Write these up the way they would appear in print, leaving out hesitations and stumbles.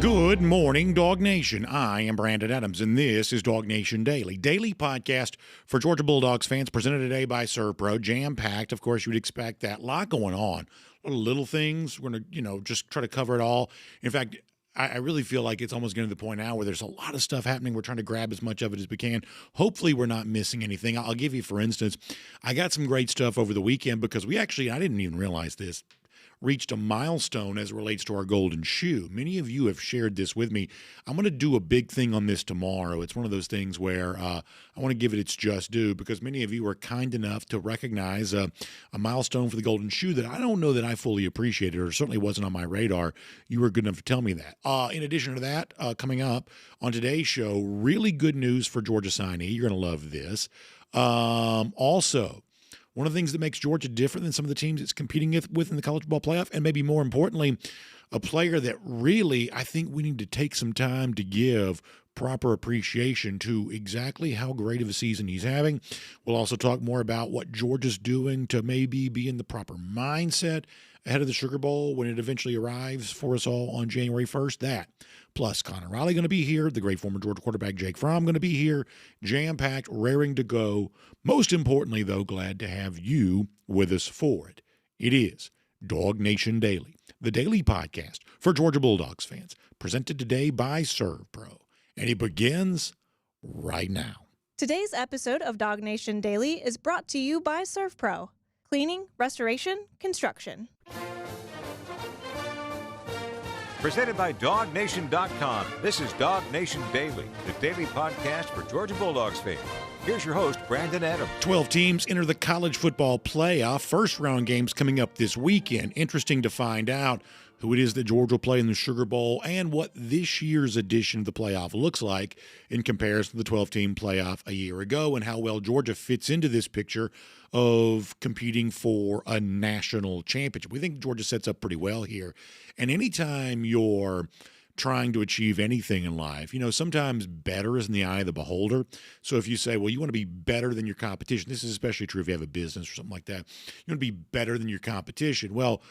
Good morning, Dog Nation. I am Brandon Adams, and this is DawgNation Daily. Daily podcast for Georgia Bulldogs fans, presented today by ServPro. Jam-packed, of course, you would expect that. A lot going on. A lot of little things. We're going to, just try to cover it all. In fact, I really feel like it's almost getting to the point now where there's a lot of stuff happening. We're trying to grab as much of it as we can. Hopefully, we're not missing anything. I'll give you, for instance, I got some great stuff over the weekend because I didn't even realize this, reached a milestone as it relates to our golden shoe. Many of you have shared this with me. I'm going to do a big thing on this tomorrow. It's one of those things where I want to give it its just due because many of you are kind enough to recognize a milestone for the golden shoe that I don't know that I fully appreciated, or certainly wasn't on my radar. You were good enough to tell me that. In addition to that, coming up on today's show, really good news for Georgia signee. You're going to love this. Also, one of the things that makes Georgia different than some of the teams it's competing with in the college football playoff, and maybe more importantly, a player that really I think we need to take some time to give proper appreciation to exactly how great of a season he's having. We'll also talk more about what Georgia's doing to maybe be in the proper mindset ahead of the Sugar Bowl when it eventually arrives for us all on January 1st. That, plus Connor Riley going to be here, the great former Georgia quarterback Jake Fromm going to be here, jam-packed, raring to go. Most importantly, though, glad to have you with us for it. It is DawgNation Daily, the daily podcast for Georgia Bulldogs fans, presented today by ServPro. And it begins right now. Today's episode of DawgNation Daily is brought to you by ServPro. Cleaning, restoration, construction. Presented by DawgNation.com. This is DawgNation Daily, the daily podcast for Georgia Bulldogs fans. Here's your host, Brandon Adams. 12 teams enter the college football playoff. First-round games coming up this weekend. Interesting to find out who it is that Georgia will play in the Sugar Bowl and what this year's edition of the playoff looks like in comparison to the 12-team playoff a year ago, and how well Georgia fits into this picture of competing for a national championship. We think Georgia sets up pretty well here. And anytime you're trying to achieve anything in life, sometimes better is in the eye of the beholder. So if you say, well, you want to be better than your competition, this is especially true if you have a business or something like that, you want to be better than your competition. Well,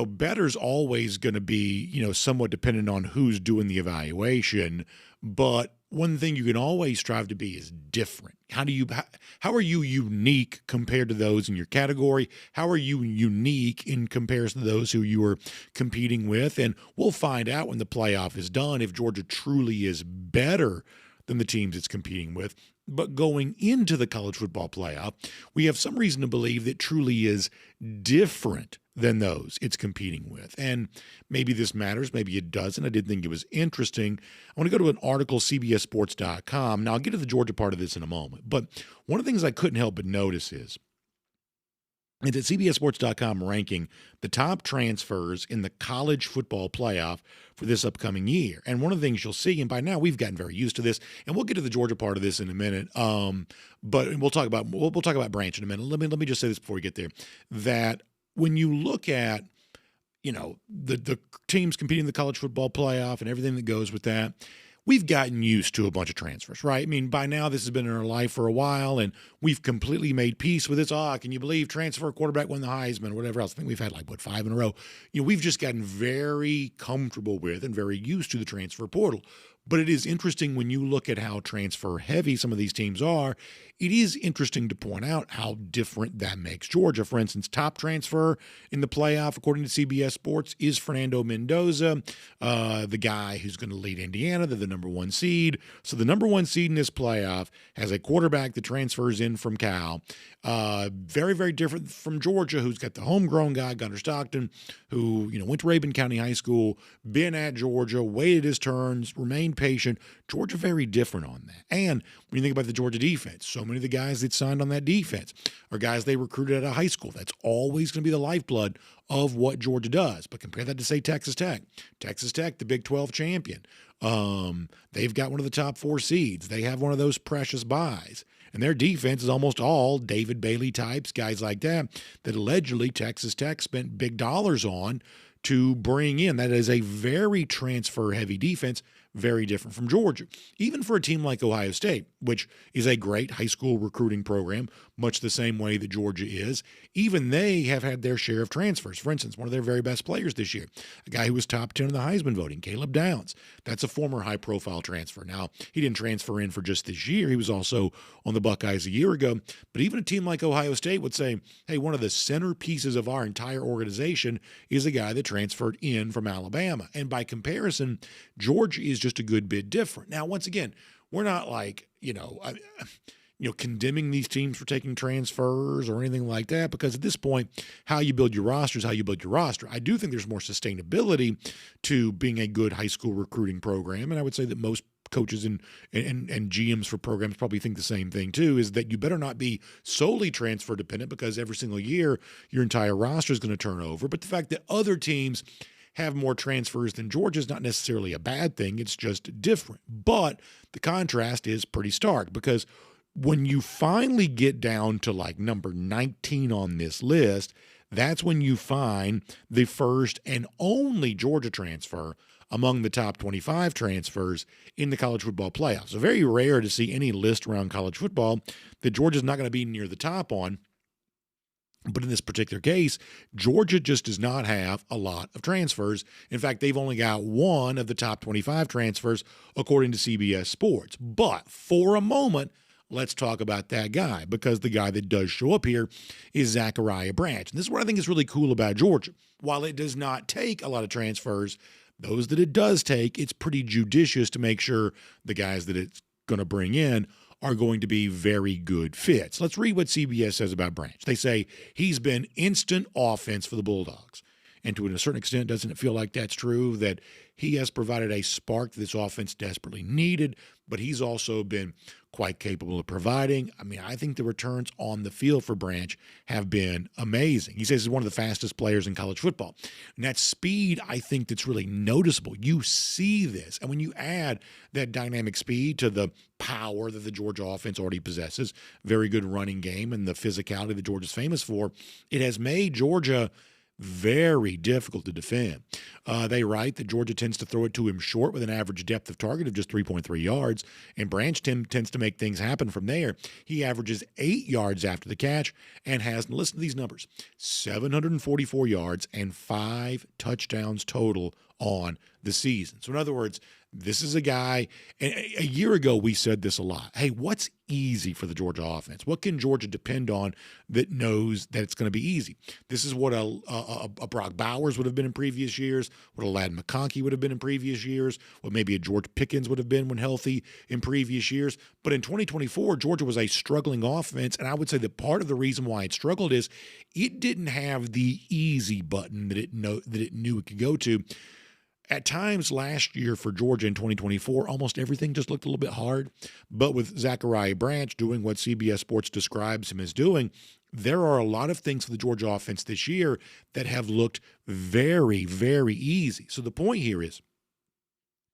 better's always going to be, somewhat dependent on who's doing the evaluation. But one thing you can always strive to be is different. How are you unique compared to those in your category? How are you unique in comparison to those who you are competing with? And we'll find out when the playoff is done if Georgia truly is better than the teams it's competing with. But going into the college football playoff, we have some reason to believe that truly is different than those it's competing with. And maybe this matters, maybe it doesn't. I did think it was interesting. I want to go to an article, CBSSports.com. Now, I'll get to the Georgia part of this in a moment. But one of the things I couldn't help but notice is that CBSSports.com ranking the top transfers in the college football playoff for this upcoming year. And one of the things you'll see, and by now we've gotten very used to this, and we'll get to the Georgia part of this in a minute. But we'll talk about Branch in a minute. Let me just say this before we get there, that when you look at the teams competing in the college football playoff and everything that goes with that, we've gotten used to a bunch of transfers, right? I mean, by now this has been in our life for a while, and we've completely made peace with this. Can you believe transfer quarterback won the Heisman or whatever else? I think we've had 5 in a row. We've just gotten very comfortable with and very used to the transfer portal. But it is interesting when you look at how transfer heavy some of these teams are. It is interesting to point out how different that makes Georgia. For instance, top transfer in the playoff, according to CBS Sports, is Fernando Mendoza, the guy who's going to lead Indiana. They're the number 1 seed. So the number 1 seed in this playoff has a quarterback that transfers in from Cal. Very, very different from Georgia, who's got the homegrown guy, Gunnar Stockton, who went to Rabun County High School, been at Georgia, waited his turns, remained patient. Georgia very different on that. And when you think about the Georgia defense, so many of the guys that signed on that defense are guys they recruited out of high school. That's always going to be the lifeblood of what Georgia does. But compare that to, say, Texas Tech. Texas Tech, the Big 12 champion. They've got one of the top 4 seeds. They have one of those precious buys. And their defense is almost all David Bailey types, guys like that allegedly Texas Tech spent big dollars on to bring in. That is a very transfer-heavy defense, very different from Georgia. Even for a team like Ohio State, which is a great high school recruiting program, much the same way that Georgia is, even they have had their share of transfers. For instance, one of their very best players this year, a guy who was top 10 in the Heisman voting, Caleb Downs. That's a former high-profile transfer. Now, he didn't transfer in for just this year. He was also on the Buckeyes a year ago. But even a team like Ohio State would say, hey, one of the centerpieces of our entire organization is a guy that transferred in from Alabama. And by comparison, Georgia is just a good bit different. Now, once again, we're not like, condemning these teams for taking transfers or anything like that, because at this point, how you build your roster is how you build your roster. I do think there's more sustainability to being a good high school recruiting program, and I would say that most coaches and GMs for programs probably think the same thing too, is that you better not be solely transfer dependent, because every single year your entire roster is going to turn over. But the fact that other teams have more transfers than Georgia is not necessarily a bad thing. It's just different. But the contrast is pretty stark, because when you finally get down to like number 19 on this list, that's when you find the first and only Georgia transfer among the top 25 transfers in the college football playoffs. So very rare to see any list around college football that Georgia's not going to be near the top on. But in this particular case, Georgia just does not have a lot of transfers. In fact, they've only got one of the top 25 transfers, according to CBS Sports. But for a moment, let's talk about that guy, because the guy that does show up here is Zachariah Branch. And this is what I think is really cool about Georgia. While it does not take a lot of transfers, those that it does take, it's pretty judicious to make sure the guys that it's going to bring in are going to be very good fits. Let's read what CBS says about Branch. They say he's been instant offense for the Bulldogs. And to a certain extent, doesn't it feel like that's true, that he has provided a spark that this offense desperately needed, but he's also been quite capable of providing. I mean, I think the returns on the field for Branch have been amazing. He says he's one of the fastest players in college football. And that speed, I think, that's really noticeable. You see this. And when you add that dynamic speed to the power that the Georgia offense already possesses, very good running game, and the physicality that Georgia's famous for, it has made Georgia very difficult to defend. They write that Georgia tends to throw it to him short with an average depth of target of just 3.3 yards, and Branch tends to make things happen from there. He averages 8 yards after the catch and has, listen to these numbers, 744 yards and 5 touchdowns total on the season. So in other words, this is a guy, and a year ago we said this a lot. Hey, what's easy for the Georgia offense? What can Georgia depend on that knows that it's going to be easy? This is what a Brock Bowers would have been in previous years, what a Ladd McConkey would have been in previous years, what maybe a George Pickens would have been when healthy in previous years. But in 2024, Georgia was a struggling offense, and I would say that part of the reason why it struggled is it didn't have the easy button that it knew it could go to. At times last year for Georgia in 2024, almost everything just looked a little bit hard. But with Zachariah Branch doing what CBS Sports describes him as doing, there are a lot of things for the Georgia offense this year that have looked very, very easy. So the point here is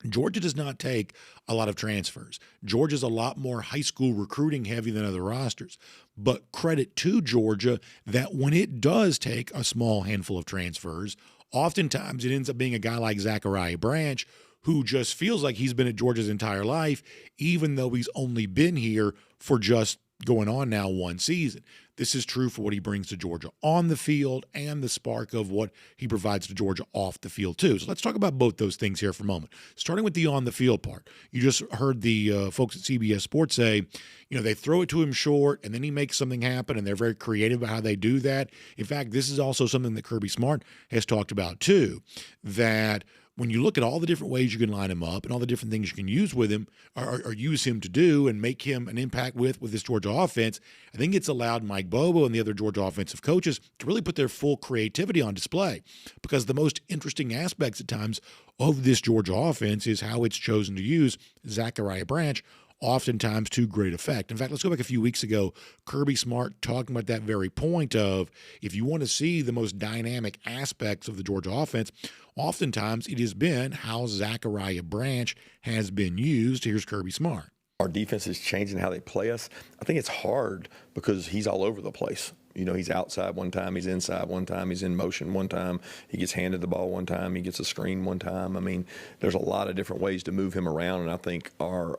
Georgia does not take a lot of transfers. Georgia's a lot more high school recruiting heavy than other rosters. But credit to Georgia that when it does take a small handful of transfers, oftentimes it ends up being a guy like Zachariah Branch who just feels like he's been at Georgia's entire life, even though he's only been here for just going on now one season. This is true for what he brings to Georgia on the field and the spark of what he provides to Georgia off the field too. So let's talk about both those things here for a moment. Starting with the on the field part. You just heard the folks at CBS Sports say, they throw it to him short and then he makes something happen, and they're very creative about how they do that. In fact, this is also something that Kirby Smart has talked about too, that when you look at all the different ways you can line him up and all the different things you can use with him or use him to do and make him an impact with this Georgia offense, I think it's allowed Mike Bobo and the other Georgia offensive coaches to really put their full creativity on display, because the most interesting aspects at times of this Georgia offense is how it's chosen to use Zachariah Branch, oftentimes to great effect. In fact, let's go back a few weeks ago, Kirby Smart talking about that very point of, if you want to see the most dynamic aspects of the Georgia offense, oftentimes it has been how Zachariah Branch has been used. Here's Kirby Smart. Our defense is changing how they play us. I think it's hard because he's all over the place. he's outside one time, he's inside one time, he's in motion one time, he gets handed the ball one time, he gets a screen one time. I mean, there's a lot of different ways to move him around, and I think our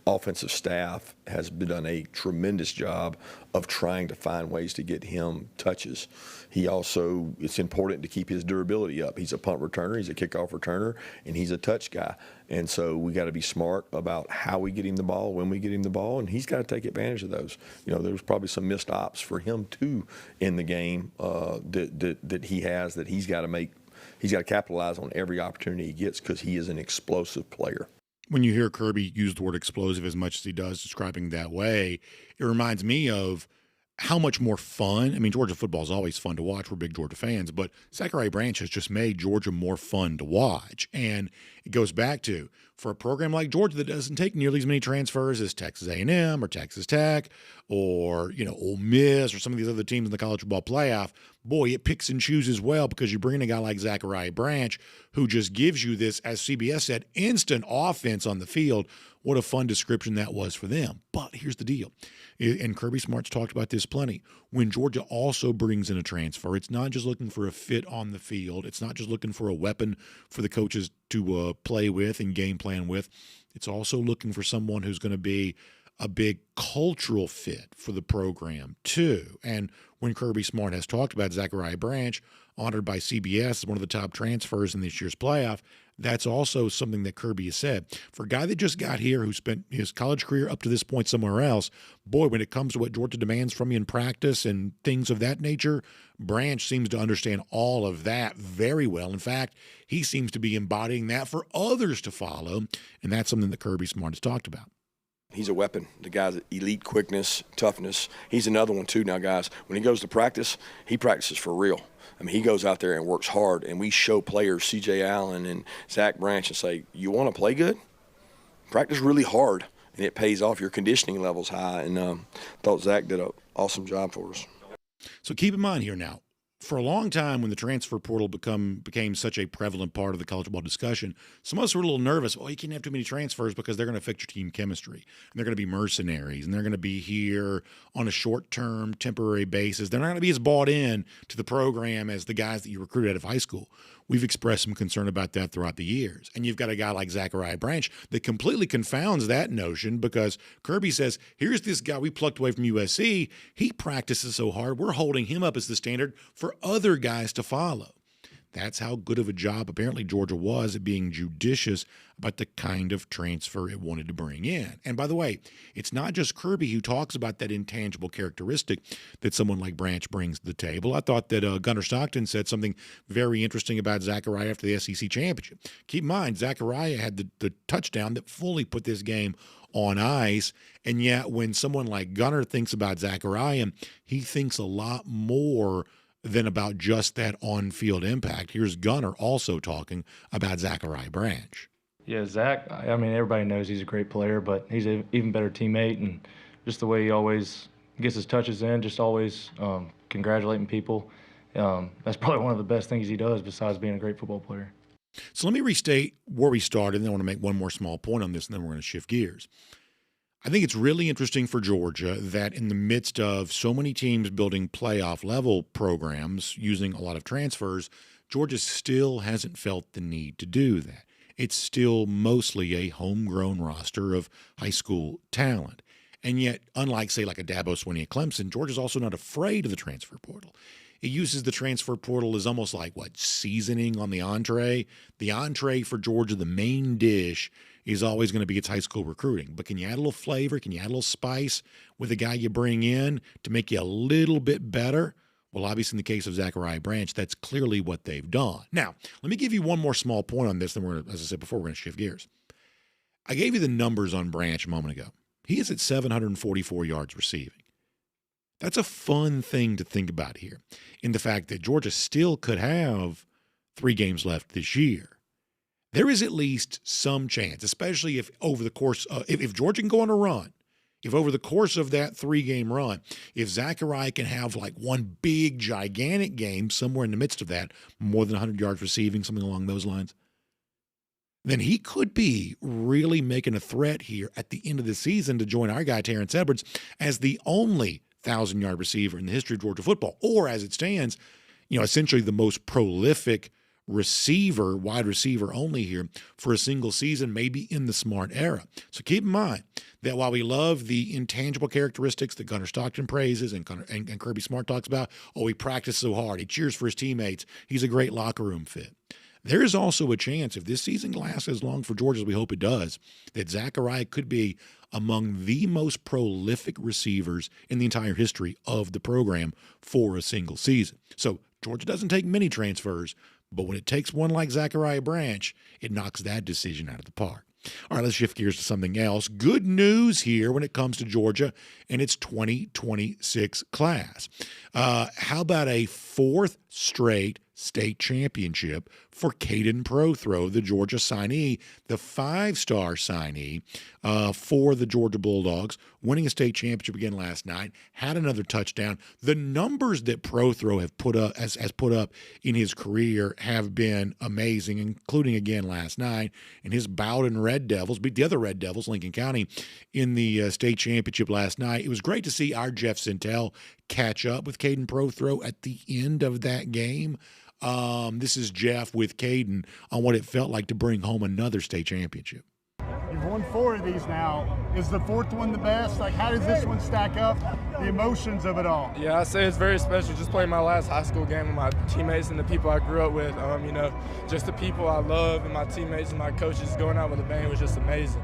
offensive staff has done a tremendous job of trying to find ways to get him touches. It's important to keep his durability up. He's a punt returner, he's a kickoff returner, and he's a touch guy. And so we got to be smart about how we get him the ball, when we get him the ball, and he's got to take advantage of those. There's probably some missed ops for him too in the game that he has that he's got to make. He's got to capitalize on every opportunity he gets because he is an explosive player. When you hear Kirby use the word explosive as much as he does, describing that way, it reminds me of how much more fun. I mean, Georgia football is always fun to watch. We're big Georgia fans, but Zachariah Branch has just made Georgia more fun to watch. And it goes back to, for a program like Georgia that doesn't take nearly as many transfers as Texas A&M or Texas Tech or, Ole Miss or some of these other teams in the college football playoff, boy, it picks and chooses well because you bring in a guy like Zachariah Branch who just gives you this, as CBS said, instant offense on the field. What a fun description that was for them. But here's the deal, and Kirby Smart's talked about this plenty. When Georgia also brings in a transfer, it's not just looking for a fit on the field. It's not just looking for a weapon for the coaches to play with and game plan with. It's also looking for someone who's going to be a big cultural fit for the program too. And when Kirby Smart has talked about Zachariah Branch, honored by CBS as one of the top transfers in this year's playoff, that's also something that Kirby has said. For a guy that just got here who spent his college career up to this point somewhere else, boy, when it comes to what Georgia demands from you in practice and things of that nature, Branch seems to understand all of that very well. In fact, he seems to be embodying that for others to follow, and that's something that Kirby Smart has talked about. He's a weapon. The guy's elite quickness, toughness. He's another one too now, guys. When he goes to practice, he practices for real. I mean, he goes out there and works hard, and we show players, C.J. Allen and Zach Branch, and say, you want to play good? Practice really hard, and it pays off. Your conditioning level's high, and thought Zach did an awesome job for us. So keep in mind here now, for a long time when the transfer portal became such a prevalent part of the college football discussion, some of us were a little nervous. You can't have too many transfers because they're going to affect your team chemistry. And they're going to be mercenaries, and they're going to be here on a short-term, temporary basis. They're not going to be as bought in to the program as the guys that you recruited out of high school. We've expressed some concern about that throughout the years. And you've got a guy like Zachariah Branch that completely confounds that notion because Kirby says, here's this guy we plucked away from USC. He practices so hard, we're holding him up as the standard for other guys to follow. That's how good of a job apparently Georgia was at being judicious about the kind of transfer it wanted to bring in. And by the way, it's not just Kirby who talks about that intangible characteristic that someone like Branch brings to the table. I thought that Gunnar Stockton said something very interesting about Zachariah after the SEC championship. Keep in mind, Zachariah had the touchdown that fully put this game on ice, and yet when someone like Gunnar thinks about Zachariah, he thinks a lot more than about just that on-field impact. Here's Gunnar also talking about Zachariah Branch. Yeah, Zach, I mean, everybody knows he's a great player, but he's an even better teammate, and just the way he always gets his touches in, just always congratulating people. That's probably one of the best things he does besides being a great football player. So let me restate where we started, and then I want to make one more small point on this, and then we're going to shift gears. I think it's really interesting for Georgia that in the midst of so many teams building playoff-level programs using a lot of transfers, Georgia still hasn't felt the need to do that. It's still mostly a homegrown roster of high school talent. And yet, unlike, say, like a Dabo Swinney at Clemson, Georgia's also not afraid of the transfer portal. It uses the transfer portal as almost like, seasoning on the entree? The entree for Georgia, the main dish, is always going to be its high school recruiting. But can you add a little flavor? Can you add a little spice with the guy you bring in to make you a little bit better? Well, obviously, in the case of Zachariah Branch, that's clearly what they've done. Now, let me give you one more small point on this, then as I said before, we're going to shift gears. I gave you the numbers on Branch a moment ago. He is at 744 yards receiving. That's a fun thing to think about here, in the fact that Georgia still could have 3 games left this year. There is at least some chance, especially if over the course of, if Georgia can go on a run, if over the course of that 3-game run, if Zachariah can have like one big, gigantic game somewhere in the midst of that, more than 100 yards receiving, something along those lines, then he could be really making a threat here at the end of the season to join our guy Terrence Edwards as the only 1,000-yard receiver in the history of Georgia football, or as it stands, essentially the most prolific receiver, wide receiver only here for a single season, maybe in the Smart era. So keep in mind that while we love the intangible characteristics that Gunnar Stockton praises and Kirby Smart talks about, he practiced so hard, he cheers for his teammates, he's a great locker room fit. There is also a chance, if this season lasts as long for Georgia as we hope it does, that Zachariah could be among the most prolific receivers in the entire history of the program for a single season. So Georgia doesn't take many transfers, but when it takes one like Zachariah Branch, it knocks that decision out of the park. All right, let's shift gears to something else. Good news here when it comes to Georgia and its 2026 class. How about a fourth straight state championship for Kalen DeBoer, the Georgia signee, the 5-star signee for the Georgia Bulldogs, winning a state championship again last night, had another touchdown. The numbers that DeBoer have put up has put up in his career have been amazing, including again last night, and his Bowden Red Devils beat the other Red Devils, Lincoln County, in the state championship last night. It was great to see our Jeff Sintel catch up with Kalen DeBoer at the end of that game. This is Jeff with Caden on what it felt like to bring home another state championship. You've won 4 of these now. Is the 4th one the best? Like, how does this one stack up? The emotions of it all. Yeah, I say it's very special. Just playing my last high school game with my teammates and the people I grew up with. Just the people I love and my teammates and my coaches going out with a bang was just amazing.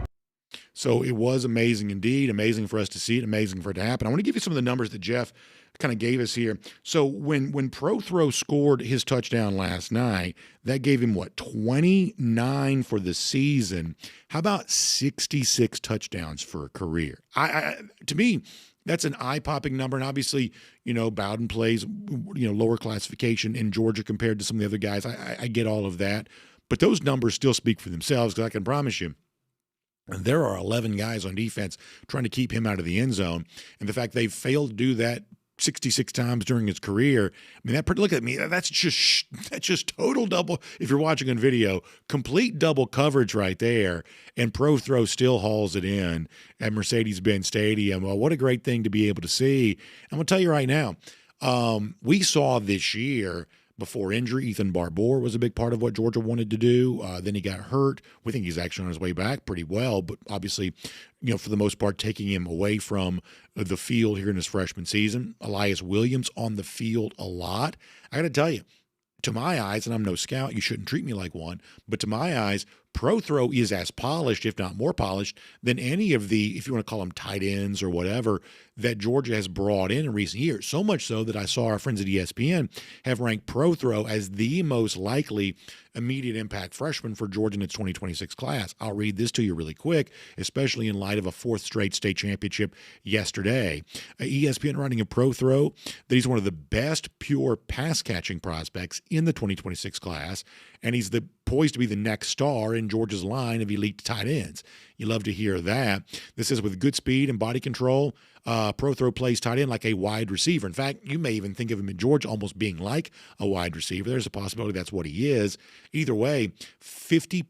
So it was amazing indeed, amazing for us to see it, amazing for it to happen. I want to give you some of the numbers that Jeff kind of gave us here. So when DeBoer scored his touchdown last night, that gave him, 29 for the season. How about 66 touchdowns for a career? To me, that's an eye-popping number. And obviously, Bowden plays, lower classification in Georgia compared to some of the other guys. I get all of that. But those numbers still speak for themselves, because I can promise you, there are 11 guys on defense trying to keep him out of the end zone. And the fact they've failed to do that 66 times during his career, look at me, that's just total double, if you're watching on video, complete double coverage right there. And DeBoer still hauls it in at Mercedes-Benz Stadium. Well, what a great thing to be able to see. I'm going to tell you right now, we saw this year, before injury, Ethan Barbour was a big part of what Georgia wanted to do. Then he got hurt. We think he's actually on his way back pretty well, but obviously, for the most part, taking him away from the field here in his freshman season. Elias Williams on the field a lot. I got to tell you, to my eyes, and I'm no scout, you shouldn't treat me like one, but to my eyes, DeBoer is as polished, if not more polished, than any of the, if you want to call them tight ends or whatever, that Georgia has brought in recent years. So much so that I saw our friends at ESPN have ranked DeBoer as the most likely immediate impact freshman for Georgia in its 2026 class. I'll read this to you really quick, especially in light of a 4th straight state championship yesterday. ESPN writing of DeBoer that he's one of the best pure pass-catching prospects in the 2026 class, and he's poised to be the next star in Georgia's line of elite tight ends. You love to hear that. This is with good speed and body control. DeBoer plays tight end like a wide receiver. In fact, you may even think of him in Georgia almost being like a wide receiver. There's a possibility that's what he is. Either way, 50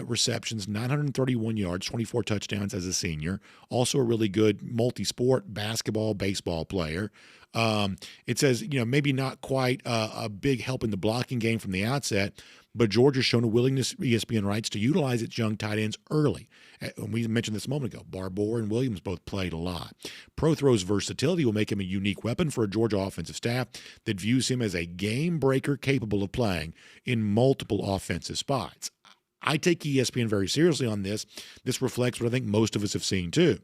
receptions, 931 yards, 24 touchdowns as a senior. Also a really good multi-sport basketball, baseball player. It says, maybe not quite a big help in the blocking game from the outset, but Georgia's shown a willingness, ESPN writes, to utilize its young tight ends early. And we mentioned this a moment ago. Barbour and Williams both played a lot. DeBoer's versatility will make him a unique weapon for a Georgia offensive staff that views him as a game breaker capable of playing in multiple offensive spots. I take ESPN very seriously on this. This reflects what I think most of us have seen too.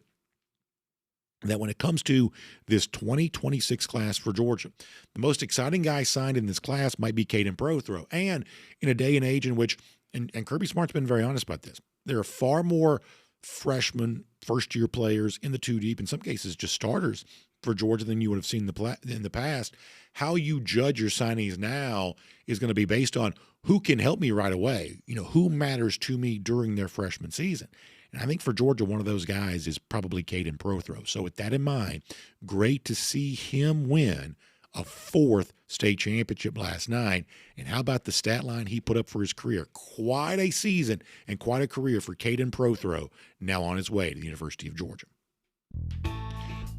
That when it comes to this 2026 class for Georgia, the most exciting guy signed in this class might be Kalen DeBoer. And in a day and age in which, and Kirby Smart's been very honest about this, there are far more freshmen, first-year players in the 2 deep, in some cases just starters for Georgia than you would have seen in the past. How you judge your signees now is going to be based on who can help me right away, who matters to me during their freshman season. And I think for Georgia, one of those guys is probably Kalen DeBoer. So with that in mind, great to see him win a 4th state championship last night. And how about the stat line he put up for his career? Quite a season and quite a career for Kalen DeBoer, now on his way to the University of Georgia.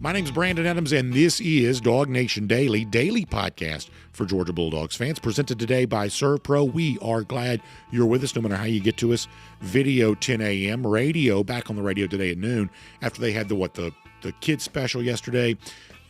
My name's Brandon Adams, and this is DawgNation Daily, daily podcast for Georgia Bulldogs fans, presented today by ServPro. We are glad you're with us, no matter how you get to us. Video 10 a.m., radio back on the radio today at noon after they had the kids special yesterday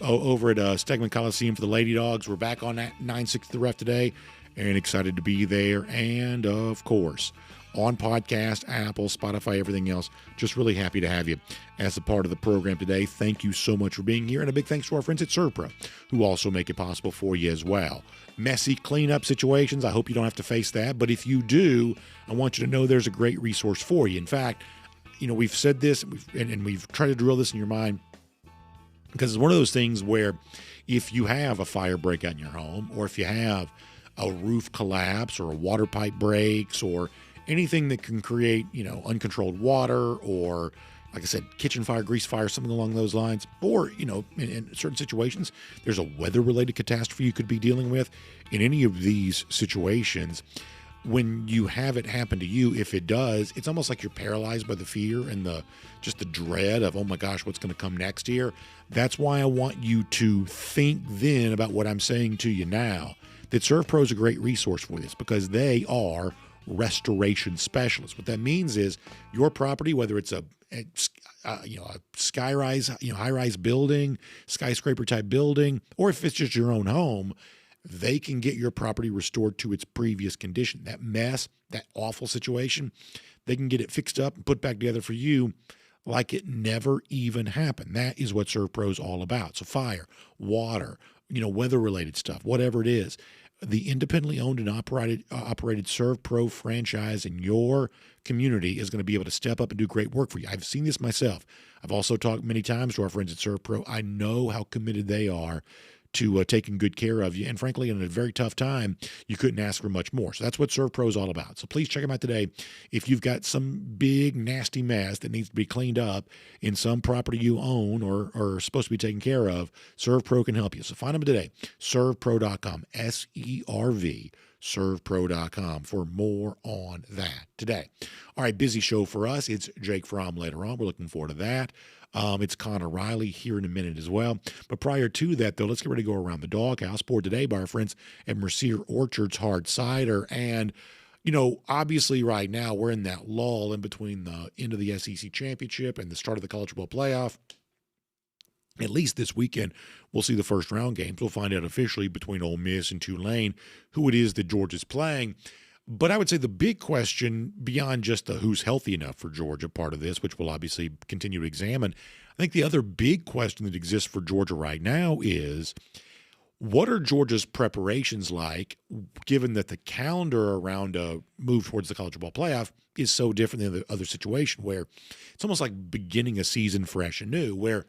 over at Stegman Coliseum for the Lady Dogs. We're back on that 9:60 The Ref today, and excited to be there. And, of course, on podcast, Apple, Spotify, everything else. Just really happy to have you as a part of the program today. Thank you so much for being here, and a big thanks to our friends at ServPro, who also make it possible for you as well. Messy cleanup situations, I hope you don't have to face that, but if you do, I want you to know there's a great resource for you. In fact, we've said this, and we've tried to drill this in your mind, because it's one of those things where if you have a fire breakout in your home, or if you have a roof collapse or a water pipe breaks or anything that can create, uncontrolled water or, like I said, kitchen fire, grease fire, something along those lines, or, in certain situations, there's a weather-related catastrophe you could be dealing with. In any of these situations, when you have it happen to you, if it does, it's almost like you're paralyzed by the fear and the dread of, oh my gosh, what's going to come next here. That's why I want you to think then about what I'm saying to you now, that ServPro is a great resource for this, because they are restoration specialists. What that means is your property, whether it's a skyrise, high-rise building, skyscraper type building, or if it's just your own home, they can get your property restored to its previous condition. That mess, that awful situation, they can get it fixed up and put back together for you like it never even happened. That is what ServPro is all about. So fire, water, weather-related stuff, whatever it is. The independently owned and operated ServPro franchise in your community is going to be able to step up and do great work for you. I've seen this myself. I've also talked many times to our friends at ServPro. I know how committed they are to taking good care of you. And frankly, in a very tough time, you couldn't ask for much more. So that's what ServPro is all about. So please check them out today. If you've got some big, nasty mess that needs to be cleaned up in some property you own or are supposed to be taken care of, ServPro can help you. So find them today, servpro.com, S-E-R-V, servpro.com for more on that today. All right, busy show for us. It's Jake Fromm later on. We're looking forward to that. It's Connor Riley here in a minute as well. But prior to that, though, let's get ready to go around the doghouse. Poured today by our friends at Mercier Orchard's Hard Cider. And, obviously right now we're in that lull in between the end of the SEC championship and the start of the college football playoff. At least this weekend, we'll see the first round games. We'll find out officially between Ole Miss and Tulane who it is that Georgia's playing. But I would say the big question, beyond just the who's healthy enough for Georgia part of this, which we'll obviously continue to examine, I think the other big question that exists for Georgia right now is, what are Georgia's preparations like, given that the calendar around a move towards the college football playoff is so different than the other situation, where it's almost like beginning a season fresh and new, where,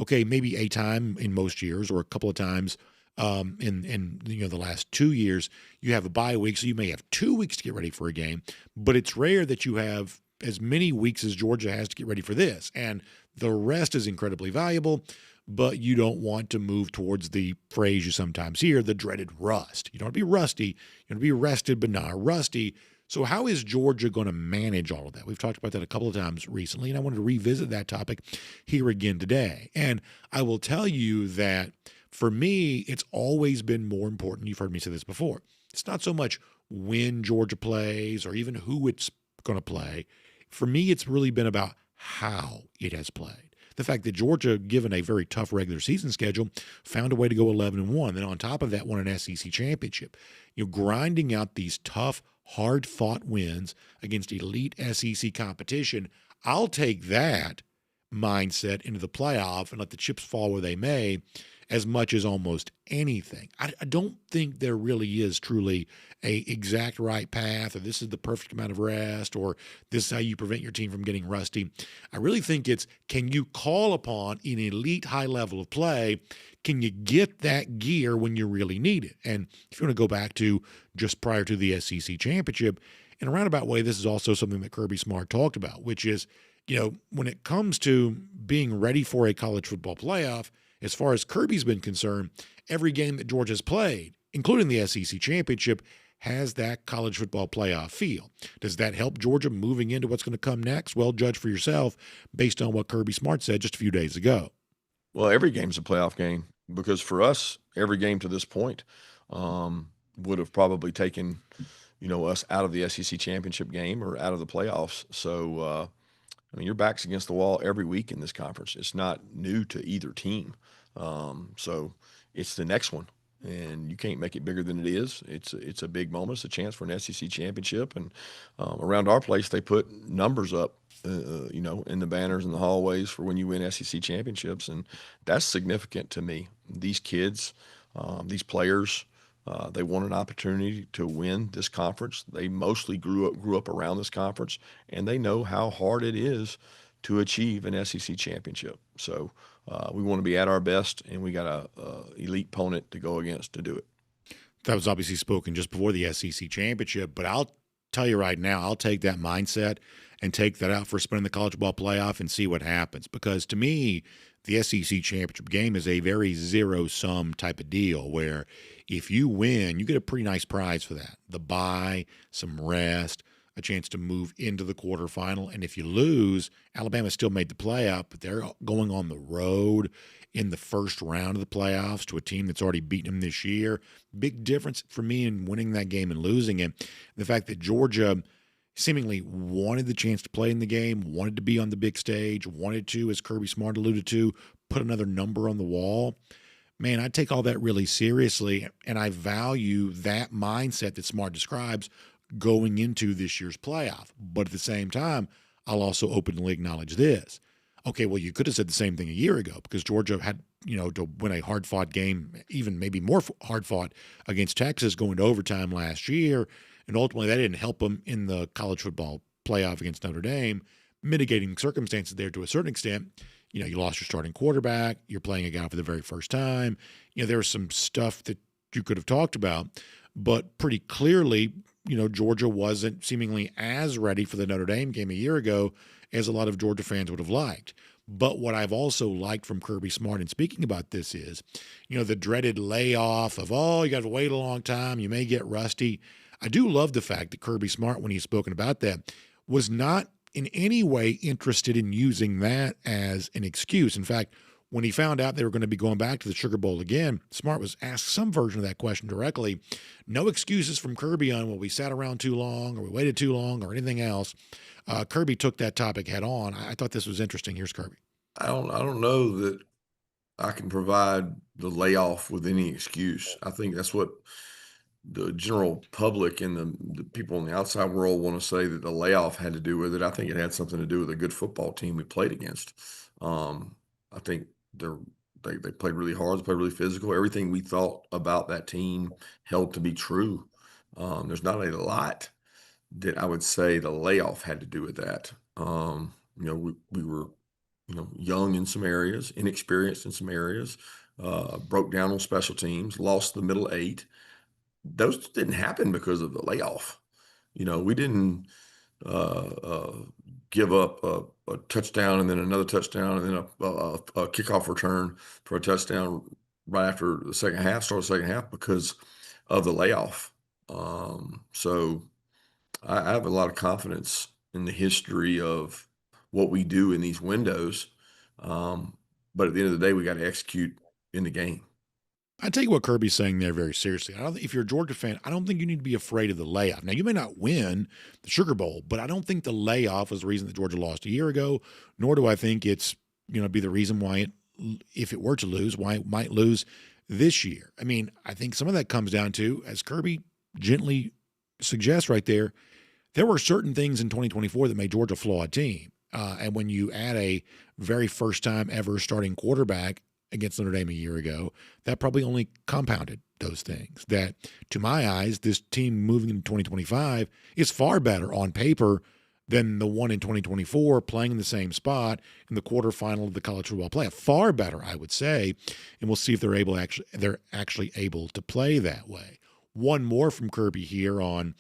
okay, maybe a time in most years or a couple of times in the last 2 years, you have a bye week, so you may have 2 weeks to get ready for a game, but it's rare that you have as many weeks as Georgia has to get ready for this, and the rest is incredibly valuable, but you don't want to move towards the phrase you sometimes hear, the dreaded rust. You don't want to be rusty, you want to be rested but not rusty. So how is Georgia going to manage all of that? We've talked about that a couple of times recently, and I wanted to revisit that topic here again today. And I will tell you that for me, it's always been more important. You've heard me say this before. It's not so much when Georgia plays or even who it's going to play. For me, it's really been about how it has played. The fact that Georgia, given a very tough regular season schedule, found a way to go 11-1. Then on top of that, won an SEC championship. Grinding out these tough, hard-fought wins against elite SEC competition. I'll take that mindset into the playoff and let the chips fall where they may, as much as almost anything. I don't think there really is truly a exact right path, or this is the perfect amount of rest, or this is how you prevent your team from getting rusty. I really think it's, can you call upon an elite high level of play? Can you get that gear when you really need it? And if you want to go back to just prior to the SEC championship, in a roundabout way, this is also something that Kirby Smart talked about, which is, when it comes to being ready for a college football playoff, as far as Kirby's been concerned, every game that Georgia's played, including the SEC championship, has that college football playoff feel. Does that help Georgia moving into what's going to come next? Well, judge for yourself based on what Kirby Smart said just a few days ago. Well, every game's a playoff game because for us, every game to this point would have probably taken, us out of the SEC championship game or out of the playoffs. So, I mean, your back's against the wall every week in this conference. It's not new to either team. So it's the next one, and you can't make it bigger than it is. It's a big moment. It's a chance for an SEC championship. And around our place, they put numbers up, in the banners in the hallways for when you win SEC championships. And that's significant to me. These kids, these players, they want an opportunity to win this conference. They mostly grew up around this conference, and they know how hard it is to achieve an SEC championship. So we want to be at our best, and we got a elite opponent to go against to do it. That was obviously spoken just before the SEC championship, but I'll tell you right now, I'll take that mindset and take that out for spinning the college ball playoff and see what happens. Because to me, the SEC championship game is a very zero-sum type of deal where if you win, you get a pretty nice prize for that. The bye, some rest, a chance to move into the quarterfinal. And if you lose, Alabama still made the playoff, but they're going on the road in the first round of the playoffs to a team that's already beaten them this year. Big difference for me in winning that game and losing it. The fact that Georgia seemingly wanted the chance to play in the game, wanted to be on the big stage, wanted to, as Kirby Smart alluded to, put another number on the wall. Man, I take all that really seriously, and I value that mindset that Smart describes going into this year's playoff. But at the same time, I'll also openly acknowledge this. Okay, well, you could have said the same thing a year ago because Georgia had, to win a hard-fought game, even maybe more hard-fought against Texas going to overtime last year, and ultimately that didn't help them in the college football playoff against Notre Dame, mitigating circumstances there to a certain extent. You lost your starting quarterback. You're playing a guy for the very first time. There was some stuff that you could have talked about, but pretty clearly, Georgia wasn't seemingly as ready for the Notre Dame game a year ago as a lot of Georgia fans would have liked. But what I've also liked from Kirby Smart in speaking about this is, the dreaded layoff of, you got to wait a long time, you may get rusty. I do love the fact that Kirby Smart, when he's spoken about that, was not in any way interested in using that as an excuse. In fact, when he found out they were going to be going back to the Sugar Bowl again, Smart was asked some version of that question directly. No excuses from Kirby on, well, we sat around too long or we waited too long or anything else. Kirby took that topic head on. I thought this was interesting. Here's Kirby. I don't know that I can provide the layoff with any excuse. I think that's what the general public and the people in the outside world want to say that the layoff had to do with it. I think it had something to do with a good football team we played against. I think they played really hard, they played really physical. Everything we thought about that team held to be true. There's not a lot that I would say the layoff had to do with that. We were, young in some areas, inexperienced in some areas, broke down on special teams, lost the middle eight. Those didn't happen because of the layoff. We didn't give up a touchdown and then another touchdown and then a kickoff return for a touchdown right after the second half, start of the second half because of the layoff. So I have a lot of confidence in the history of what we do in these windows. But at the end of the day, we got to execute in the game. I take what Kirby's saying there very seriously. If you're a Georgia fan, I don't think you need to be afraid of the layoff. Now, you may not win the Sugar Bowl, but I don't think the layoff was the reason that Georgia lost a year ago, nor do I think it's be the reason why if it were to lose, why it might lose this year. I mean, I think some of that comes down to, as Kirby gently suggests right there were certain things in 2024 that made Georgia a flawed team. And when you add a very first time ever starting quarterback against Notre Dame a year ago, that probably only compounded those things. That, to my eyes, this team moving into 2025 is far better on paper than the one in 2024 playing in the same spot in the quarterfinal of the college football playoff. Far better, I would say, and we'll see if they're actually able to play that way. One more from Kirby here on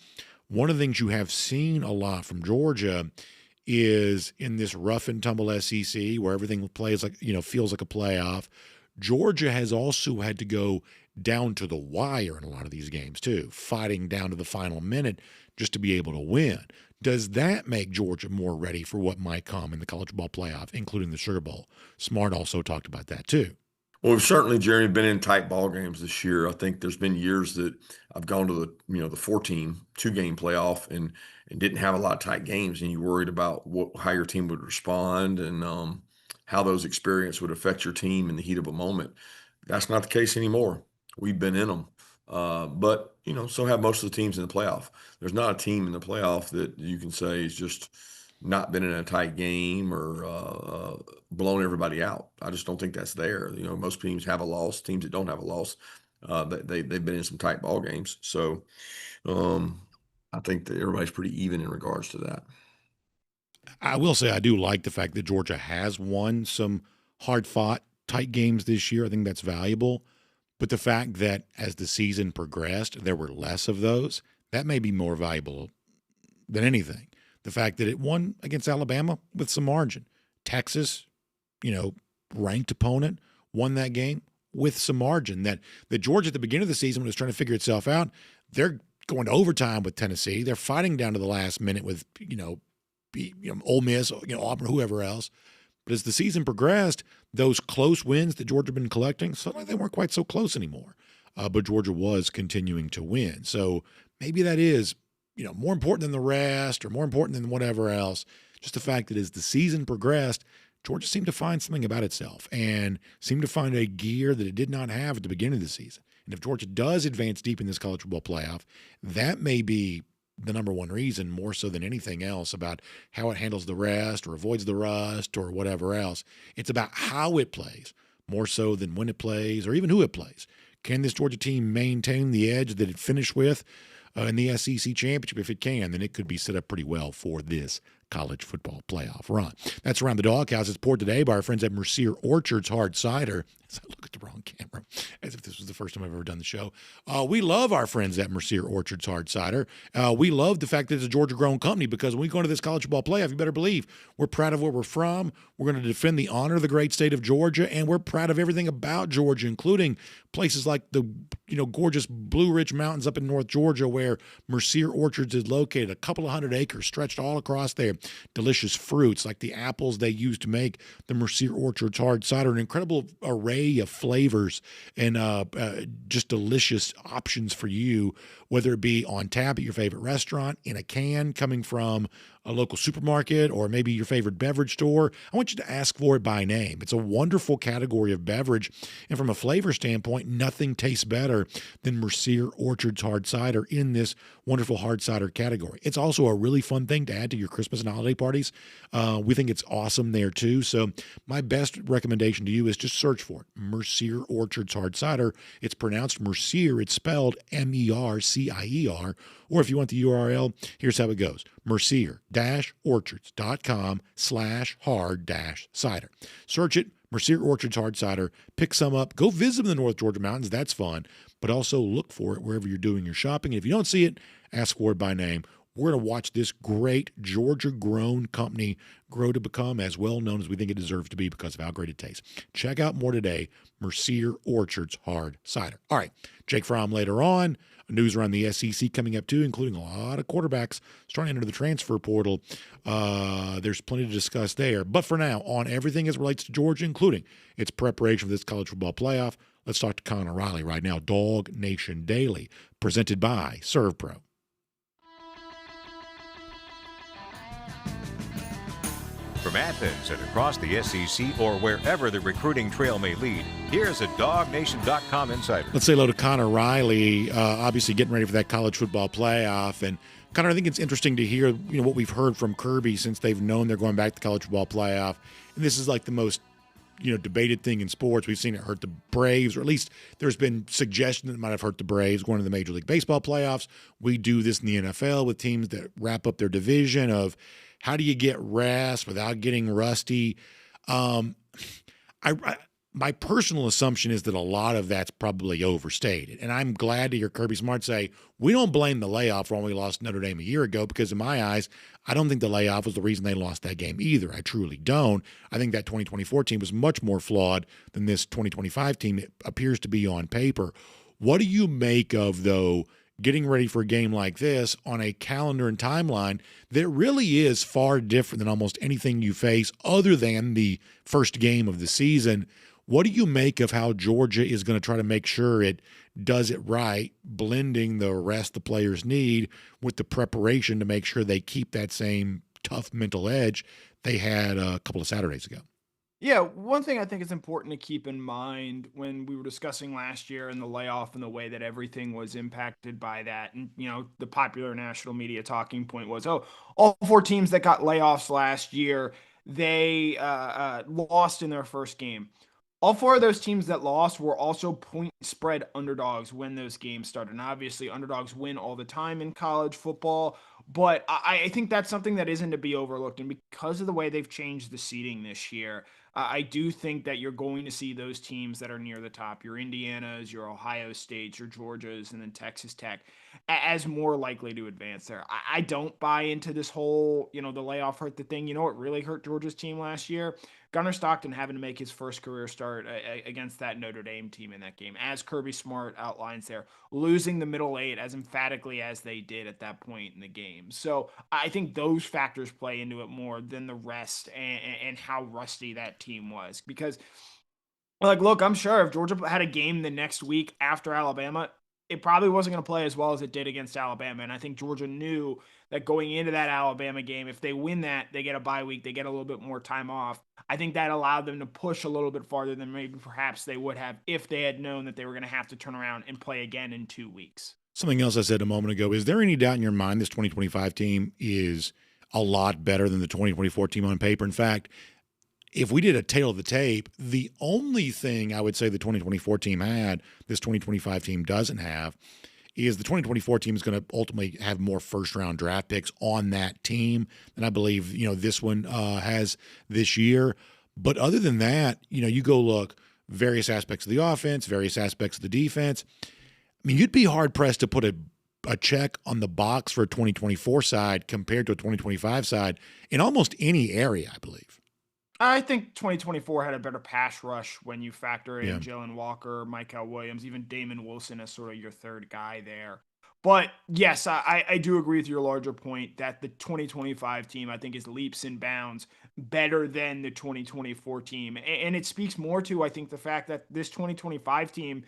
one of the things you have seen a lot from Georgia is in this rough and tumble SEC where everything plays like, feels like a playoff. Georgia has also had to go down to the wire in a lot of these games too, fighting down to the final minute just to be able to win. Does that make Georgia more ready for what might come in the college football playoff, including the Sugar Bowl? Smart also talked about that too. Well, we've certainly, Jeremy, been in tight ball games this year. I think there's been years that I've gone to the 14 2-game playoff and didn't have a lot of tight games, and you worried about how your team would respond and how those experiences would affect your team in the heat of a moment. That's not the case anymore. We've been in them, but so have most of the teams in the playoff. There's not a team in the playoff that you can say is just not been in a tight game or blown everybody out. I just don't think that's there. Most teams have a loss. Teams that don't have a loss, they've been in some tight ball games. So I think that everybody's pretty even in regards to that. I will say I do like the fact that Georgia has won some hard-fought, tight games this year. I think that's valuable. But the fact that as the season progressed, there were less of those, that may be more valuable than anything. The fact that it won against Alabama with some margin. Texas, ranked opponent, won that game with some margin. That Georgia at the beginning of the season, when it was trying to figure itself out, they're going to overtime with Tennessee. They're fighting down to the last minute with, Ole Miss, Auburn, whoever else. But as the season progressed, those close wins that Georgia had been collecting, suddenly they weren't quite so close anymore. But Georgia was continuing to win. So maybe that is more important than the rest or more important than whatever else. Just the fact that as the season progressed, Georgia seemed to find something about itself and seemed to find a gear that it did not have at the beginning of the season. And if Georgia does advance deep in this college football playoff, that may be the number one reason, more so than anything else, about how it handles the rest or avoids the rust or whatever else. It's about how it plays, more so than when it plays or even who it plays. Can this Georgia team maintain the edge that it finished with in the SEC championship? If it can, then it could be set up pretty well for this college football playoff run. That's Around the Doghouse. It's poured today by our friends at Mercier Orchards Hard Cider. As I look at the wrong camera, as if this was the first time I've ever done the show. We love our friends at Mercier Orchards Hard Cider. We love the fact that it's a Georgia-grown company, because when we go into this college football playoff, you better believe we're proud of where we're from. We're going to defend the honor of the great state of Georgia, and we're proud of everything about Georgia, including places like the gorgeous Blue Ridge Mountains up in North Georgia, where Mercier Orchards is located. A couple of 100 acres stretched all across there. Delicious fruits like the apples they use to make the Mercier Orchards Hard Cider. An incredible array of flavors and just delicious options for you, whether it be on tap at your favorite restaurant, in a can coming from a local supermarket, or maybe your favorite beverage store. I want you to ask for it by name. It's a wonderful category of beverage, and from a flavor standpoint, nothing tastes better than Mercier Orchards Hard Cider in this wonderful hard cider category. It's also a really fun thing to add to your Christmas and holiday parties. We think it's awesome there too. So my best recommendation to you is just search for it, Mercier Orchards Hard Cider. It's pronounced Mercier. It's spelled Mercier. Or if you want the URL, here's how it goes: mercier-orchards.com/hard-cider. Search it, Mercier Orchards Hard Cider. Pick some up. Go visit them in the North Georgia mountains. That's fun. But also look for it wherever you're doing your shopping. And if you don't see it, ask for it by name. We're going to watch this great Georgia-grown company grow to become as well known as we think it deserves to be because of how great it tastes. Check out more today, Mercier Orchards Hard Cider. All right, Jake Fromm later on. News around the SEC coming up too, including a lot of quarterbacks starting to enter the transfer portal. There's plenty to discuss there. But for now, on everything as it relates to Georgia, including its preparation for this college football playoff, let's talk to Connor Riley right now. DawgNation Daily, presented by ServPro. From Athens and across the SEC or wherever the recruiting trail may lead, here's a DawgNation.com insider. Let's say hello to Connor Riley, obviously getting ready for that college football playoff. And Connor, I think it's interesting to hear what we've heard from Kirby since they've known they're going back to the college football playoff. And this is like the most debated thing in sports. We've seen it hurt the Braves, or at least there's been suggestion that it might have hurt the Braves going to the Major League Baseball playoffs. We do this in the NFL with teams that wrap up their division of how do you get rest without getting rusty. My personal assumption is that a lot of that's probably overstated. And I'm glad to hear Kirby Smart say, we don't blame the layoff for when we lost Notre Dame a year ago, because in my eyes, I don't think the layoff was the reason they lost that game either. I truly don't. I think that 2024 team was much more flawed than this 2025 team it appears to be on paper. What do you make of, though, getting ready for a game like this on a calendar and timeline that really is far different than almost anything you face other than the first game of the season. What do you make of how Georgia is going to try to make sure it does it right, blending the rest the players need with the preparation to make sure they keep that same tough mental edge they had a couple of Saturdays ago? Yeah, one thing I think is important to keep in mind when we were discussing last year and the layoff and the way that everything was impacted by that. And, the popular national media talking point was, oh, all 4 teams that got layoffs last year, they lost in their first game. All 4 of those teams that lost were also point spread underdogs when those games started. And obviously, underdogs win all the time in college football. But I think that's something that isn't to be overlooked. And because of the way they've changed the seeding this year, I do think that you're going to see those teams that are near the top, your Indianas, your Ohio States, your Georgias, and then Texas Tech, as more likely to advance there. I don't buy into this whole, the layoff hurt the thing. You know what really hurt Georgia's team last year? Gunnar Stockton having to make his first career start against that Notre Dame team in that game, as Kirby Smart outlines there, losing the middle 8 as emphatically as they did at that point in the game. So I think those factors play into it more than the rest and how rusty that team was. Because, look, I'm sure if Georgia had a game the next week after Alabama, it probably wasn't going to play as well as it did against Alabama. And I think Georgia knew that going into that Alabama game, if they win that, they get a bye week, they get a little bit more time off. I think that allowed them to push a little bit farther than maybe perhaps they would have if they had known that they were going to have to turn around and play again in 2 weeks. Something else I said a moment ago, is there any doubt in your mind this 2025 team is a lot better than the 2024 team on paper? In fact, if we did a tail of the tape, the only thing I would say the 2024 team had, this 2025 team doesn't have, is the 2024 team is going to ultimately have more first-round draft picks on that team than I believe, this one has this year. But other than that, you go look various aspects of the offense, various aspects of the defense. I mean, you'd be hard-pressed to put a check on the box for a 2024 side compared to a 2025 side in almost any area, I believe. I think 2024 had a better pass rush when you factor in Jalen Walker, Micah Williams, even Damon Wilson as sort of your third guy there. But yes, I do agree with your larger point that the 2025 team, I think, is leaps and bounds better than the 2024 team. And it speaks more to, I think, the fact that this 2025 team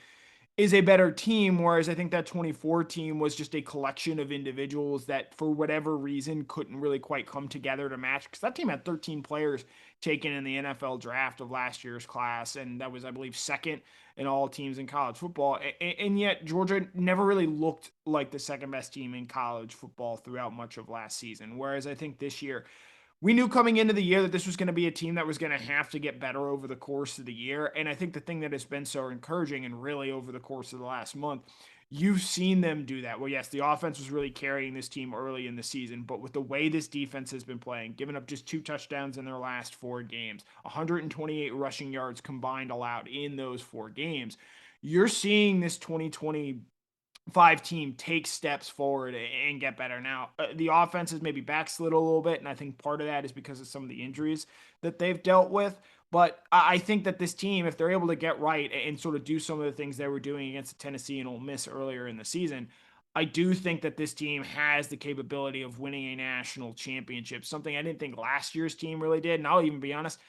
is a better team, whereas I think that 24 team was just a collection of individuals that, for whatever reason, couldn't really quite come together to match. Because that team had 13 players taken in the NFL draft of last year's class, and that was, I believe, second in all teams in college football. And yet Georgia never really looked like the second-best team in college football throughout much of last season, whereas I think this year, we knew coming into the year that this was going to be a team that was going to have to get better over the course of the year. And I think the thing that has been so encouraging, and really over the course of the last month, you've seen them do that. Well, yes, the offense was really carrying this team early in the season, but with the way this defense has been playing, giving up just 2 touchdowns in their last 4 games, 128 rushing yards combined allowed in those 4 games, you're seeing this 2025 team take steps forward and get better. Now, the offense has maybe backslid a little bit, and I think part of that is because of some of the injuries that they've dealt with. But I think that this team, if they're able to get right and sort of do some of the things they were doing against Tennessee and Ole Miss earlier in the season, I do think that this team has the capability of winning a national championship, something I didn't think last year's team really did. And I'll even be honest,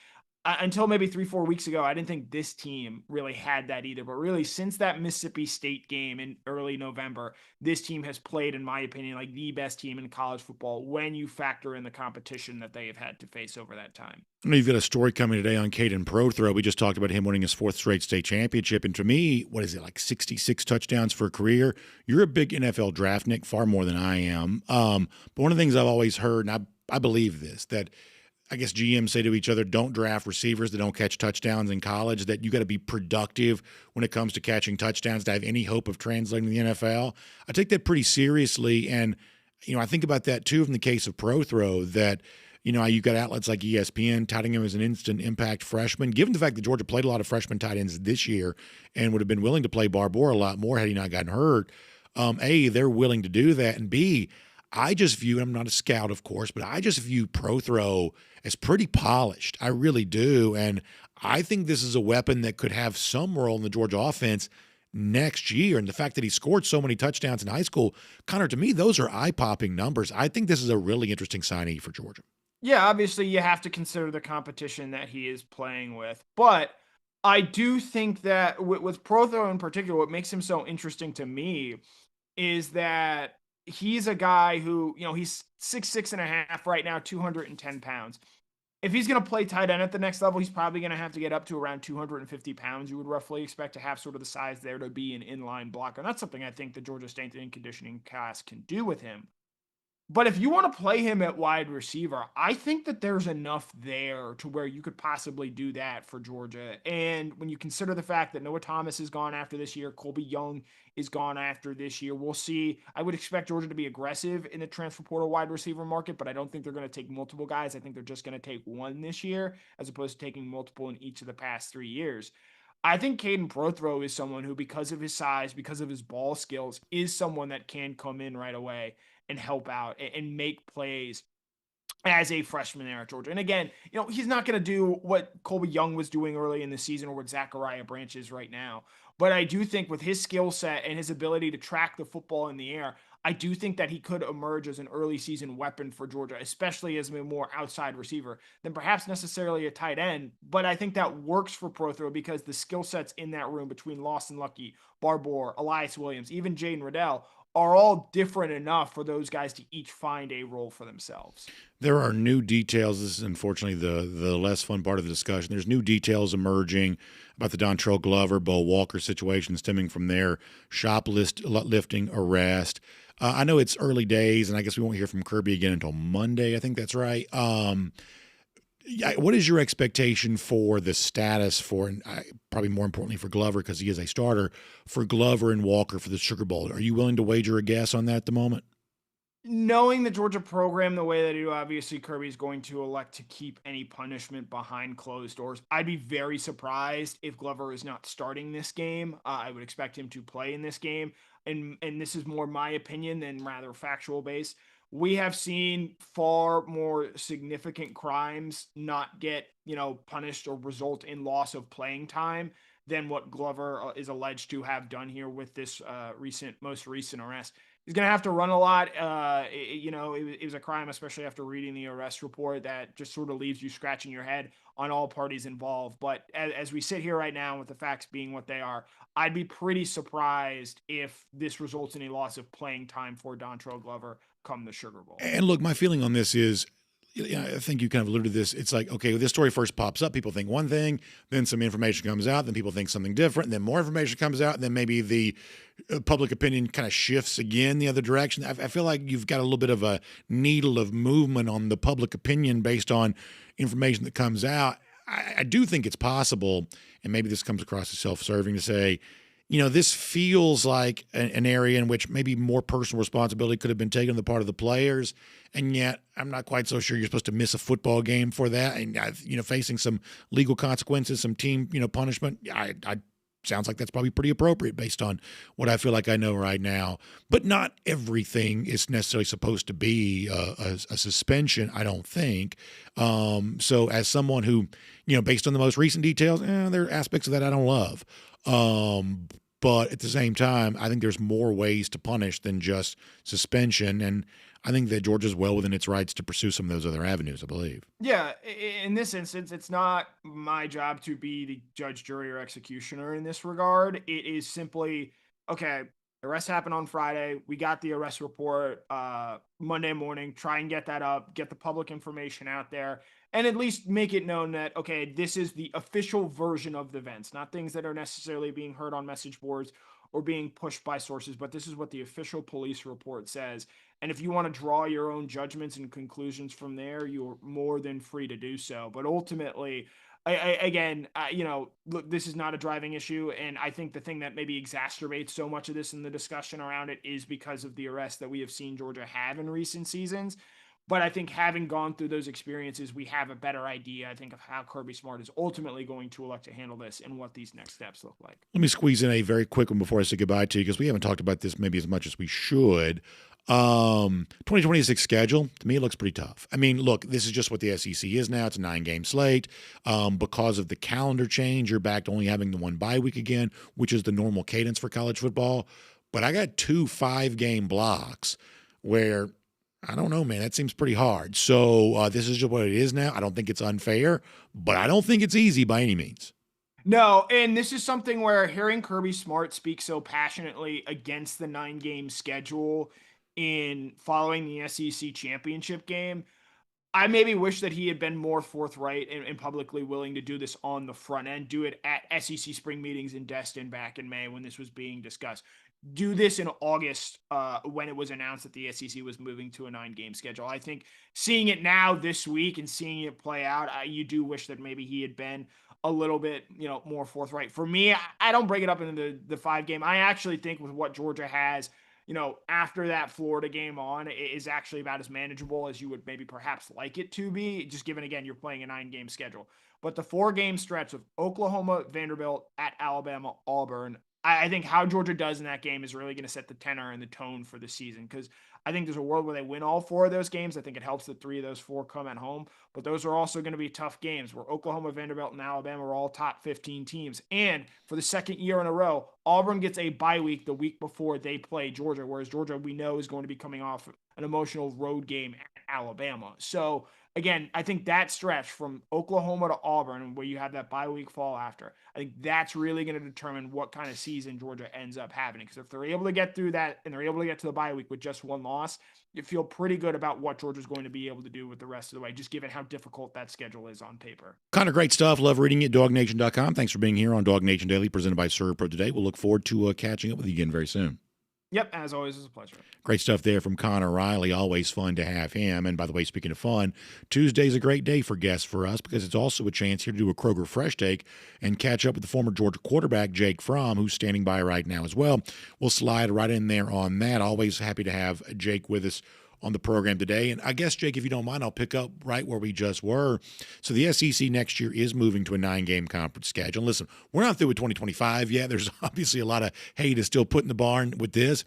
until maybe 3-4 weeks ago, I didn't think this team really had that either. But really, since that Mississippi State game in early November, this team has played, in my opinion, like the best team in college football when you factor in the competition that they have had to face over that time. I know you've got a story coming today on Caden Prothro. We just talked about him winning his 4th straight state championship. And to me, what is it, like 66 touchdowns for a career? You're a big NFL draft, Nick, far more than I am. But one of the things I've always heard, and I believe this, that I guess GMs say to each other, don't draft receivers that don't catch touchdowns in college, that you got to be productive when it comes to catching touchdowns to have any hope of translating to the NFL. I take that pretty seriously. And, I think about that too in the case of Prothro, that, you've got outlets like ESPN touting him as an instant impact freshman. Given the fact that Georgia played a lot of freshman tight ends this year and would have been willing to play Barbour a lot more had he not gotten hurt, A, they're willing to do that. And B, I just view, and I'm not a scout, of course, but I just view Prothro as pretty polished. I really do. And I think this is a weapon that could have some role in the Georgia offense next year. And the fact that he scored so many touchdowns in high school, Connor, to me, those are eye-popping numbers. I think this is a really interesting signee for Georgia. Yeah, obviously you have to consider the competition that he is playing with. But I do think that with Prothro in particular, what makes him so interesting to me is that he's a guy who, he's 6'6.5" right now, 210 pounds. If he's going to play tight end at the next level, he's probably going to have to get up to around 250 pounds. You would roughly expect to have sort of the size there to be an inline blocker. And that's something I think the Georgia strength and conditioning class can do with him. But if you want to play him at wide receiver, I think that there's enough there to where you could possibly do that for Georgia. And when you consider the fact that Noah Thomas is gone after this year, Colby Young is gone after this year, we'll see. I would expect Georgia to be aggressive in the transfer portal wide receiver market, but I don't think they're going to take multiple guys. I think they're just going to take one this year as opposed to taking multiple in each of the past 3 years. I think Caden Prothro is someone who, because of his size, because of his ball skills, is someone that can come in right away and help out and make plays as a freshman there at Georgia. And again, he's not going to do what Colby Young was doing early in the season or what Zachariah Branch is right now. But I do think with his skill set and his ability to track the football in the air, I do think that he could emerge as an early season weapon for Georgia, especially as a more outside receiver than perhaps necessarily a tight end. But I think that works for Prothro because the skill sets in that room between Lawson Lucky, Barbour, Elias Williams, even Jaden Riddell are all different enough for those guys to each find a role for themselves. There are new details. This is unfortunately the less fun part of the discussion. There's new details emerging about the Dontrell Glover, Bo Walker situation stemming from their shoplifting arrest. I know it's early days, and I guess we won't hear from Kirby again until Monday. I think that's right. What is your expectation for the status for, and probably more importantly for Glover, because he is a starter, for Glover and Walker for the Sugar Bowl? Are you willing to wager a guess on that at the moment? Knowing the Georgia program the way they do, obviously Kirby's going to elect to keep any punishment behind closed doors. I'd be very surprised if Glover is not starting this game. I would expect him to play in this game. And this is more my opinion than rather factual based. We have seen far more significant crimes not get, punished or result in loss of playing time than what Glover is alleged to have done here with this most recent arrest. He's going to have to run a lot. It was a crime, especially after reading the arrest report, that just sort of leaves you scratching your head on all parties involved. But as we sit here right now with the facts being what they are, I'd be pretty surprised if this results in a loss of playing time for Dontrell Glover come the Sugar Bowl. And look, my feeling on this is, I think you kind of alluded to this. It's like, okay, this story first pops up. People think one thing, then some information comes out, then people think something different, and then more information comes out, and then maybe the public opinion kind of shifts again the other direction. I feel like you've got a little bit of a needle of movement on the public opinion based on information that comes out. I do think it's possible, and maybe this comes across as self-serving to say, this feels like an area in which maybe more personal responsibility could have been taken on the part of the players, and yet I'm not quite so sure you're supposed to miss a football game for that, and facing some legal consequences, some team punishment. I sounds like that's probably pretty appropriate based on what I feel like I know right now. But not everything is necessarily supposed to be a suspension, I don't think. So as someone who, based on the most recent details, there are aspects of that I don't love. But at the same time, I think there's more ways to punish than just suspension. And I think that Georgia's well within its rights to pursue some of those other avenues, I believe. Yeah, in this instance, it's not my job to be the judge, jury, or executioner in this regard. It is simply, okay, arrest happened on Friday. We got the arrest report Monday morning. Try and get that up, get the public information out there, and at least make it known that, okay, this is the official version of the events, not things that are necessarily being heard on message boards or being pushed by sources, but this is what the official police report says. And if you want to draw your own judgments and conclusions from there, you're more than free to do so. But ultimately, look, this is not a driving issue. And I think the thing that maybe exacerbates so much of this in the discussion around it is because of the arrests that we have seen Georgia have in recent seasons. But I think having gone through those experiences, we have a better idea, I think, of how Kirby Smart is ultimately going to elect to handle this and what these next steps look like. Let me squeeze in a very quick one before I say goodbye to you, because we haven't talked about this maybe as much as we should. 2026 schedule, to me, it looks pretty tough. I mean, look, this is just what the SEC is now. It's a 9-game slate. Because of the calendar change, you're back to only having the one bye week again, which is the normal cadence for college football. But I got 2 5-game blocks where – I don't know, man. That seems pretty hard. So this is just what it is now. I don't think it's unfair, but I don't think it's easy by any means. No, and this is something where hearing Kirby Smart speak so passionately against the 9-game schedule in following the SEC championship game, I maybe wish that he had been more forthright and publicly willing to do this on the front end, do it at SEC spring meetings in Destin back in May when this was being discussed. Do this in August when it was announced that the SEC was moving to a 9-game schedule. I think seeing it now this week and seeing it play out, you do wish that maybe he had been a little bit, more forthright. For me, I don't break it up into the 5-game. I actually think with what Georgia has, after that Florida game on, it is actually about as manageable as you would maybe perhaps like it to be, just given, again, you're playing a 9-game schedule. But the 4-game stretch of Oklahoma, Vanderbilt, at Alabama, Auburn, I think how Georgia does in that game is really going to set the tenor and the tone for the season, because I think there's a world where they win all 4 of those games. I think it helps that 3 of those 4 come at home, but those are also going to be tough games where Oklahoma, Vanderbilt, and Alabama are all top 15 teams. And for the second year in a row, Auburn gets a bye week the week before they play Georgia, whereas Georgia, we know, is going to be coming off an emotional road game at Alabama. So again, I think that stretch from Oklahoma to Auburn, where you have that bye week fall after, I think that's really going to determine what kind of season Georgia ends up having. Because if they're able to get through that and they're able to get to the bye week with just 1 loss, you feel pretty good about what Georgia's going to be able to do with the rest of the way, just given how difficult that schedule is on paper. Kind of great stuff. Love reading it. DawgNation.com. Thanks for being here on DawgNation Daily, presented by ServPro today. We'll look forward to catching up with you again very soon. Yep, as always, it's a pleasure. Great stuff there from Connor Riley. Always fun to have him. And by the way, speaking of fun, Tuesday's a great day for guests for us, because it's also a chance here to do a Kroger Fresh Take and catch up with the former Georgia quarterback, Jake Fromm, who's standing by right now as well. We'll slide right in there on that. Always happy to have Jake with us on the program today. And I guess, Jake, if you don't mind, I'll pick up right where we just were. So the SEC next year is moving to a 9-game conference schedule. And listen, we're not through with 2025 yet. There's obviously a lot of hay to still put in the barn with this.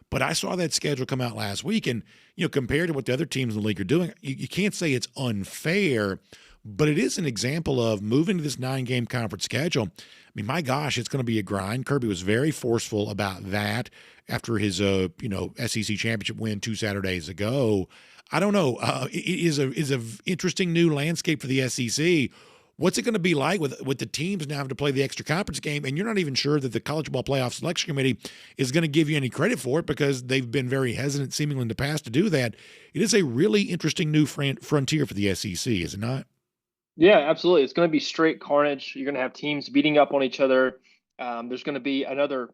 But I saw that schedule come out last week, and compared to what the other teams in the league are doing, you can't say it's unfair, but it is an example of moving to this 9-game conference schedule. I mean, my gosh, it's going to be a grind. Kirby was very forceful about that after his SEC championship win 2 Saturdays ago. I don't know. It is a interesting new landscape for the SEC. What's it going to be like with the teams now having to play the extra conference game, and you're not even sure that the College Ball Playoff Selection Committee is going to give you any credit for it, because they've been very hesitant seemingly in the past to do that. It is a really interesting new frontier for the SEC, is it not? Yeah, absolutely. It's going to be straight carnage. You're going to have teams beating up on each other. There's going to be another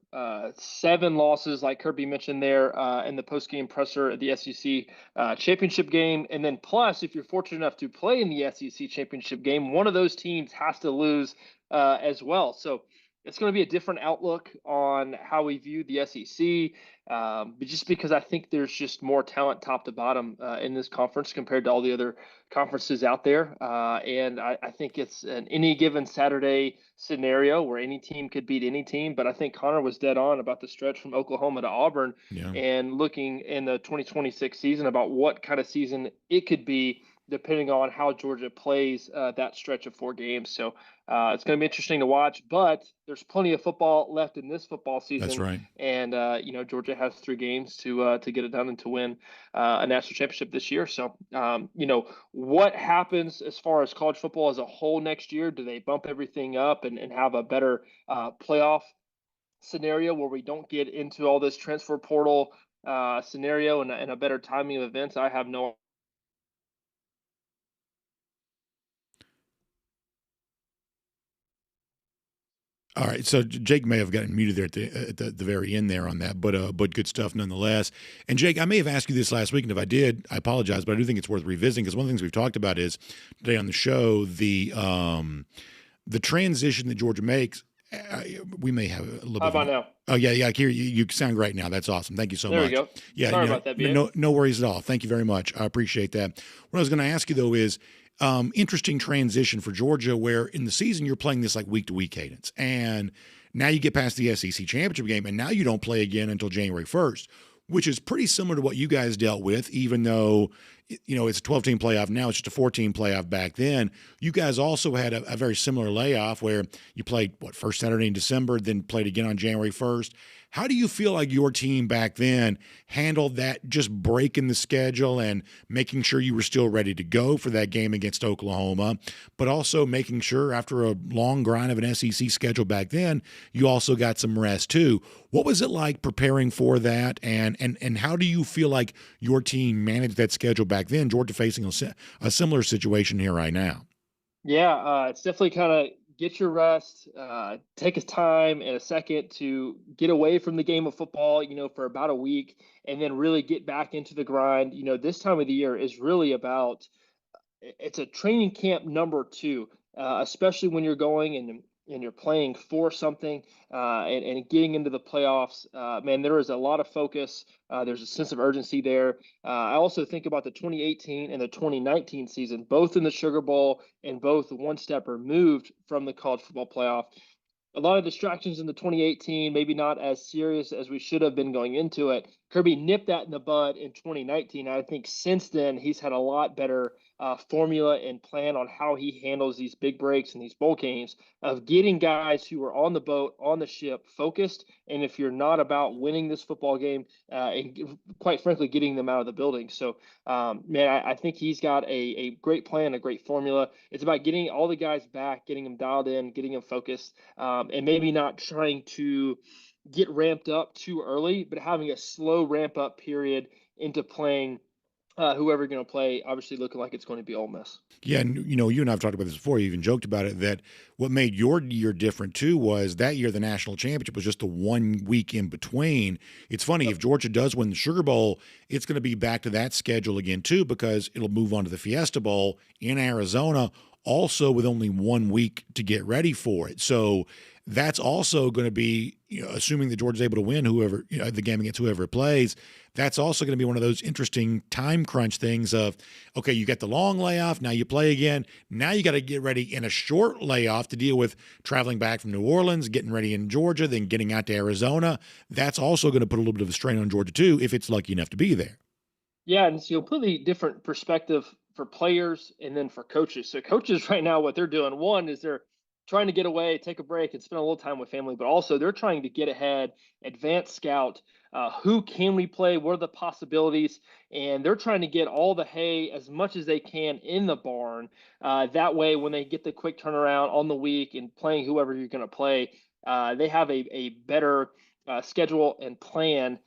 7 losses, like Kirby mentioned there, in the post-game presser at the SEC championship game. And then plus, if you're fortunate enough to play in the SEC championship game, one of those teams has to lose as well. So it's going to be a different outlook on how we view the SEC, but just because I think there's just more talent top to bottom in this conference compared to all the other conferences out there. And I think it's an any given Saturday scenario where any team could beat any team. But I think Connor was dead on about the stretch from Oklahoma to Auburn, and looking in the 2026 season about what kind of season it could be depending on how Georgia plays that stretch of 4 games. So it's going to be interesting to watch, but there's plenty of football left in this football season. That's right. And, Georgia has 3 games to get it done and to win a national championship this year. So, what happens as far as college football as a whole next year? Do they bump everything up and have a better playoff scenario where we don't get into all this transfer portal scenario and a better timing of events? I have no. All right, so Jake may have gotten muted there at the very end there on that, but good stuff nonetheless. And Jake, I may have asked you this last week, and if I did, I apologize, but I do think it's worth revisiting, because one of the things we've talked about is today on the show the transition that Georgia makes We may have a little How bit. about now? Oh yeah, I hear you. You sound great now. That's awesome. Thank you so There much. we go. Yeah, Sorry about that, BA. no worries at all. Thank you very much. I appreciate that. What I was going to ask you though is interesting transition for Georgia, where in the season you're playing this like week to week cadence, and now you get past the SEC championship game, and now you don't play again until January 1st, which is pretty similar to what you guys dealt with, even though, it's a 12-team playoff now. It's just a 14 playoff back then. You guys also had a very similar layoff where you played, first Saturday in December, then played again on January 1st. How do you feel like your team back then handled that, just breaking the schedule and making sure you were still ready to go for that game against Oklahoma, but also making sure after a long grind of an SEC schedule back then, you also got some rest too? What was it like preparing for that, and how do you feel like your team managed that schedule back then, Georgia facing a similar situation here right now? Yeah, it's definitely kind of get your rest, take a time and a second to get away from the game of football, for about a week, and then really get back into the grind. This time of the year is really about, it's a training camp number 2, especially when you're going and you're playing for something and getting into the playoffs. Man, there is a lot of focus. There's a sense of urgency there. I also think about the 2018 and the 2019 season, both in the Sugar Bowl and both one step removed from the college football playoff. A lot of distractions in the 2018, maybe not as serious as we should have been going into it. Kirby nipped that in the bud in 2019. I think since then he's had a lot better formula and plan on how he handles these big breaks and these bowl games, of getting guys who are on the boat, on the ship, focused. And if you're not about winning this football game, and quite frankly, getting them out of the building. So, man, I think he's got a great plan, a great formula. It's about getting all the guys back, getting them dialed in, getting them focused, and maybe not trying to get ramped up too early, but having a slow ramp up period into playing whoever you're going to play, obviously looking like it's going to be Ole Miss. Yeah, and you and I have talked about this before. You even joked about it, that what made your year different too was that year the national championship was just the 1 week in between. It's funny, if Georgia does win the Sugar Bowl, it's going to be back to that schedule again too, because it'll move on to the Fiesta Bowl in Arizona, also with only 1 week to get ready for it. So that's also going to be, assuming that Georgia's able to win the game against whoever it plays, that's also going to be one of those interesting time crunch things of, okay, you get the long layoff, now you play again, now you got to get ready in a short layoff to deal with traveling back from New Orleans, getting ready in Georgia, then getting out to Arizona. That's also going to put a little bit of a strain on Georgia too, if it's lucky enough to be there. Yeah, and it's a completely different perspective for players and then for coaches. So coaches right now, what they're doing, one is they're trying to get away, take a break, and spend a little time with family, but also they're trying to get ahead, advance scout, who can we play, what are the possibilities, and they're trying to get all the hay as much as they can in the barn. That way, when they get the quick turnaround on the week and playing whoever you're going to play, they have a better schedule and plan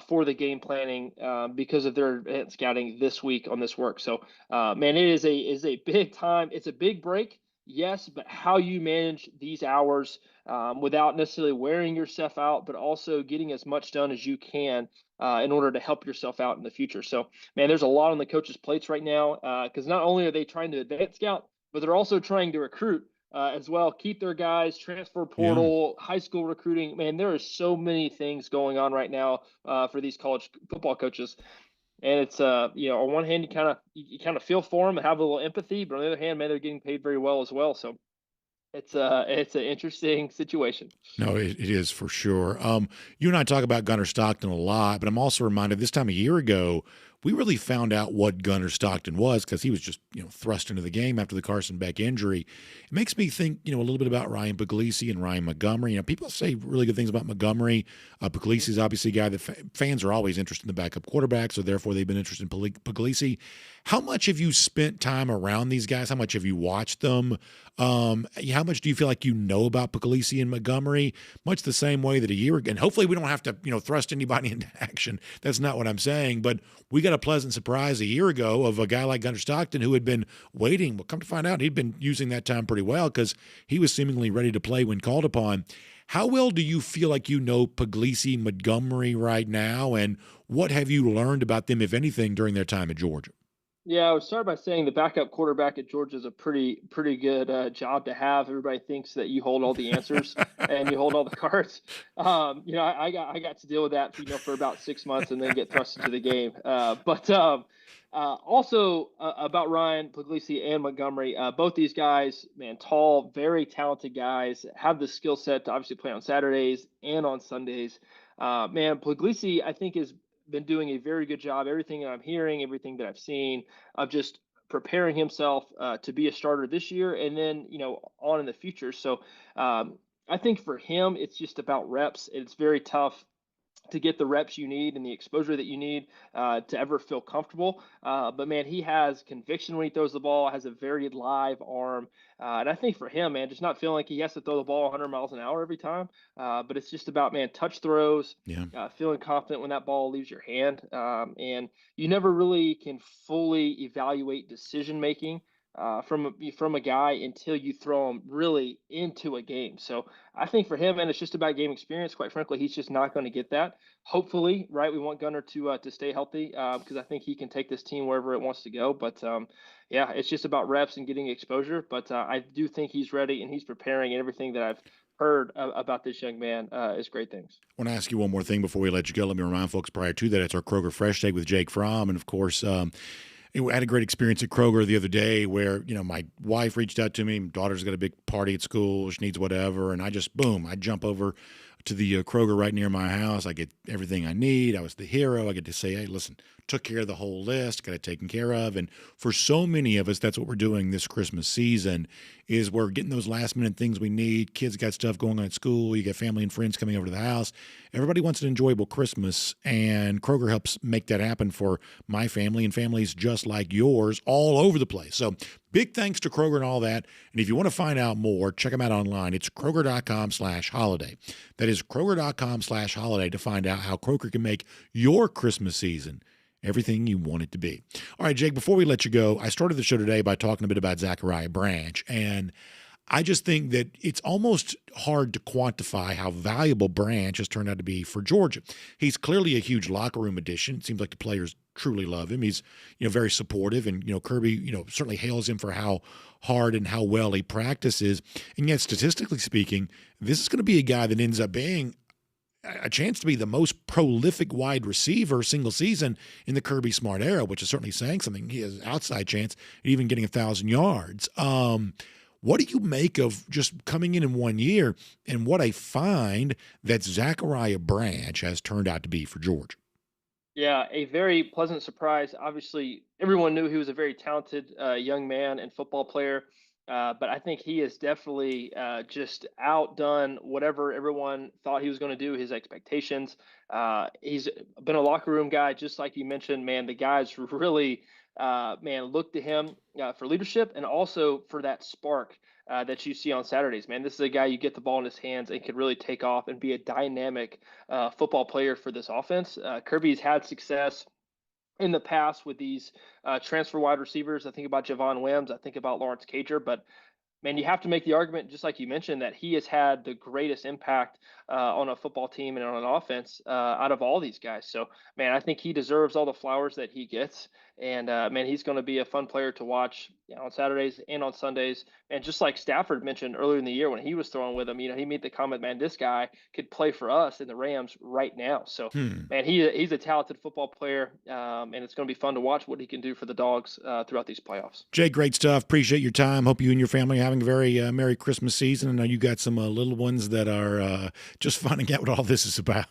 for the game planning because of their advanced scouting this week on this work. So, man, it is a big time. It's a big break. Yes, but how you manage these hours without necessarily wearing yourself out, but also getting as much done as you can in order to help yourself out in the future. So, man, there's a lot on the coaches' plates right now because not only are they trying to advance scout, but they're also trying to recruit as well, keep their guys, transfer portal, high school recruiting. Man, there are so many things going on right now for these college football coaches. And it's on one hand you kind of feel for them and have a little empathy, but on the other hand, man, they're getting paid very well as well. So it's an interesting situation. No, it is for sure. You and I talk about Gunnar Stockton a lot, but I'm also reminded this time a year ago, we really found out what Gunnar Stockton was because he was just thrust into the game after the Carson Beck injury. It makes me think a little bit about Ryan Puglisi and Ryan Montgomery. People say really good things about Montgomery. Puglisi is obviously a guy that fans are always interested in the backup quarterback, so therefore they've been interested in Puglisi. How much have you spent time around these guys? How much have you watched them? How much do you feel like you know about Puglisi and Montgomery? Much the same way that a year ago, and hopefully we don't have to thrust anybody into action. That's not what I'm saying, but we got a pleasant surprise a year ago of a guy like Gunnar Stockton who had been waiting. Well, come to find out, he'd been using that time pretty well because he was seemingly ready to play when called upon. How well do you feel like you know Puglisi, Montgomery right now, and what have you learned about them, if anything, during their time at Georgia? Yeah, I would start by saying the backup quarterback at Georgia is a pretty good job to have. Everybody thinks that you hold all the answers and you hold all the cards. I got to deal with that for about 6 months and then get thrust into the game. Also about Ryan Puglisi and Montgomery, both these guys, man, tall, very talented guys, have the skill set to obviously play on Saturdays and on Sundays. Man, Puglisi, I think, is been doing a very good job. Everything that I'm hearing, everything that I've seen, of just preparing himself to be a starter this year and then on in the future. So I think for him, it's just about reps. It's very tough to get the reps you need and the exposure that you need to ever feel comfortable. But man, he has conviction when he throws the ball, has a very live arm. And I think for him, man, just not feeling like he has to throw the ball 100 miles an hour every time. But it's just about, man, touch throws, feeling confident when that ball leaves your hand. And you never really can fully evaluate decision making from a guy until you throw him really into a game. So I think for him, and it's just about game experience. Quite frankly, he's just not going to get that. Hopefully, right? We want Gunnar to stay healthy because I think he can take this team wherever it wants to go. But yeah, it's just about reps and getting exposure. But I do think he's ready and he's preparing, and everything that I've heard about this young man is great things. I want to ask you one more thing before we let you go. Let me remind folks prior to that, it's our Kroger Fresh Take with Jake Fromm, and of course. I had a great experience at Kroger the other day where, my wife reached out to me. My daughter's got a big party at school. She needs whatever. And I jump over to the Kroger right near my house. I get everything I need. I was the hero. I get to say, hey, listen, took care of the whole list, got it taken care of. And for so many of us, that's what we're doing this Christmas season is we're getting those last-minute things we need. Kids got stuff going on at school. You got family and friends coming over to the house. Everybody wants an enjoyable Christmas, and Kroger helps make that happen for my family and families just like yours all over the place. So big thanks to Kroger and all that. And if you want to find out more, check them out online. It's Kroger.com/holiday. That is Kroger.com/holiday to find out how Kroger can make your Christmas season everything you want it to be. All right, Jake, before we let you go, I started the show today by talking a bit about Zachariah Branch, and I just think that it's almost hard to quantify how valuable Branch has turned out to be for Georgia. He's clearly a huge locker room addition. It seems like the players truly love him. He's, very supportive, and, Kirby, certainly hails him for how hard and how well he practices. And yet, statistically speaking, this is going to be a guy that ends up being a chance to be the most prolific wide receiver single season in the Kirby Smart era, which is certainly saying something. He has an outside chance at even getting 1,000 yards. What do you make of just coming in 1 year and what I find that Zachariah Branch has turned out to be for Georgia? Yeah, a very pleasant surprise. Obviously, everyone knew he was a very talented young man and football player. But I think he has definitely just outdone whatever everyone thought he was going to do, his expectations. He's been a locker room guy, just like you mentioned, man. The guys really, look to him for leadership and also for that spark that you see on Saturdays, man. This is a guy you get the ball in his hands and can really take off and be a dynamic football player for this offense. Kirby's had success in the past with these transfer wide receivers. I think about Javon Wims. I think about Lawrence Cager. But, man, you have to make the argument, just like you mentioned, that he has had the greatest impact on a football team and on an offense out of all these guys. So, man, I think he deserves all the flowers that he gets. And, man, he's going to be a fun player to watch on Saturdays and on Sundays. And just like Stafford mentioned earlier in the year when he was throwing with him, he made the comment, man, this guy could play for us in the Rams right now. So, man, he's a talented football player, and it's going to be fun to watch what he can do for the Dogs throughout these playoffs. Jay, great stuff. Appreciate your time. Hope you and your family are having a very Merry Christmas season. I know you got some little ones that are just finding out what all this is about.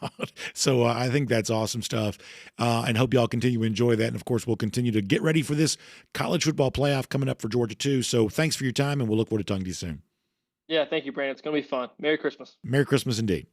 So I think that's awesome stuff, and hope y'all continue to enjoy that. And, of course, we'll continue to get ready for this college football playoff coming up for Georgia, too. So thanks for your time, and we'll look forward to talking to you soon. Yeah, thank you, Brandon. It's going to be fun. Merry Christmas. Merry Christmas indeed.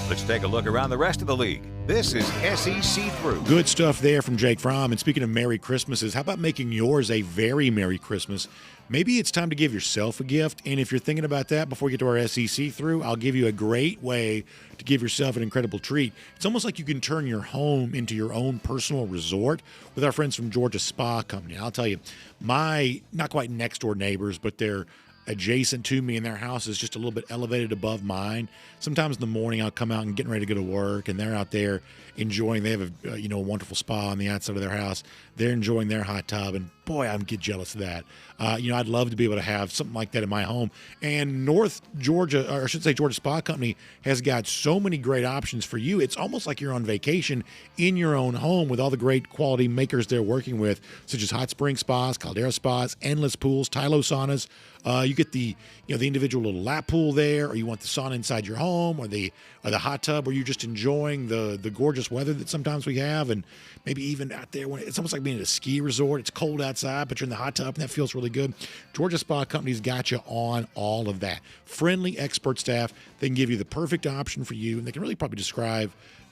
Let's take a look around the rest of the league. This is SEC Through. Good stuff there from Jake Fromm. And speaking of Merry Christmases, how about making yours a very Merry Christmas? Maybe it's time to give yourself a gift. And if you're thinking about that, before we get to our SEC Through, I'll give you a great way to give yourself an incredible treat. It's almost like you can turn your home into your own personal resort with our friends from Georgia Spa Company. I'll tell you, my not quite next door neighbors, but they're adjacent to me, and their house is just a little bit elevated above mine. Sometimes in the morning I'll come out and getting ready to go to work, and they're out there enjoying. They have a wonderful spa on the outside of their house. They're enjoying their hot tub, and boy, I get jealous of that. I'd love to be able to have something like that in my home. And North Georgia, or I should say Georgia Spa Company, has got so many great options for you. It's almost like you're on vacation in your own home with all the great quality makers they're working with, such as hot spring spas, caldera spas, endless pools, Tylo saunas. You get the individual little lap pool there, or you want the sauna inside your home, or the hot tub where you're just enjoying the gorgeous weather that sometimes we have, and maybe even out there when it's almost like being at a ski resort. It's cold outside, but you're in the hot tub, and that feels really good. Georgia Spa Company's got you on all of that. Friendly expert staff. They can give you the perfect option for you, and they can really probably describe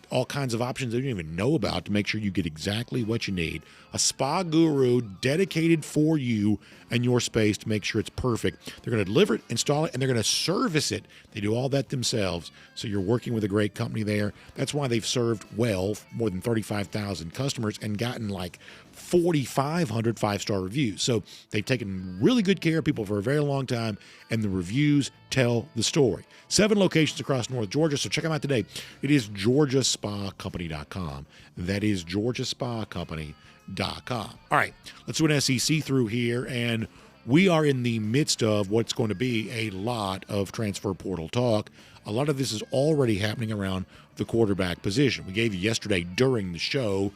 all kinds of options that you don't even know about to make sure you get exactly what you need. A spa guru dedicated for you and your space to make sure it's perfect. They're going to deliver it, install it, and they're going to service it. They do all that themselves. So you're working with a great company there. That's why they've served well more than 35,000 customers and gotten like 4,500 five-star reviews. So they've taken really good care of people for a very long time, and the reviews tell the story. 7 locations across North Georgia, so check them out today. It is GeorgiaSpaCompany.com. That is GeorgiaSpaCompany.com. All right, let's do an SEC through here, and we are in the midst of what's going to be a lot of transfer portal talk. A lot of this is already happening around the quarterback position. We gave you yesterday during the show.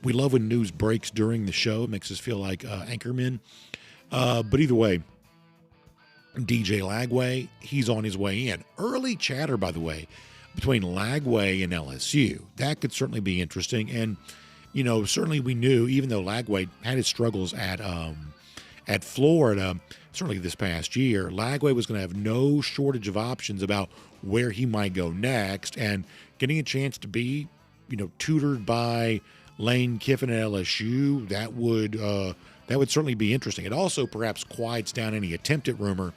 We love when news breaks during the show. It makes us feel like anchormen. But either way, DJ Lagway, he's on his way in. Early chatter, by the way, between Lagway and LSU. That could certainly be interesting. And, certainly we knew, even though Lagway had his struggles at Florida, certainly this past year, Lagway was going to have no shortage of options about where he might go next. And getting a chance to be, tutored by Lane Kiffin at LSU, that would certainly be interesting. It also perhaps quiets down any attempted rumor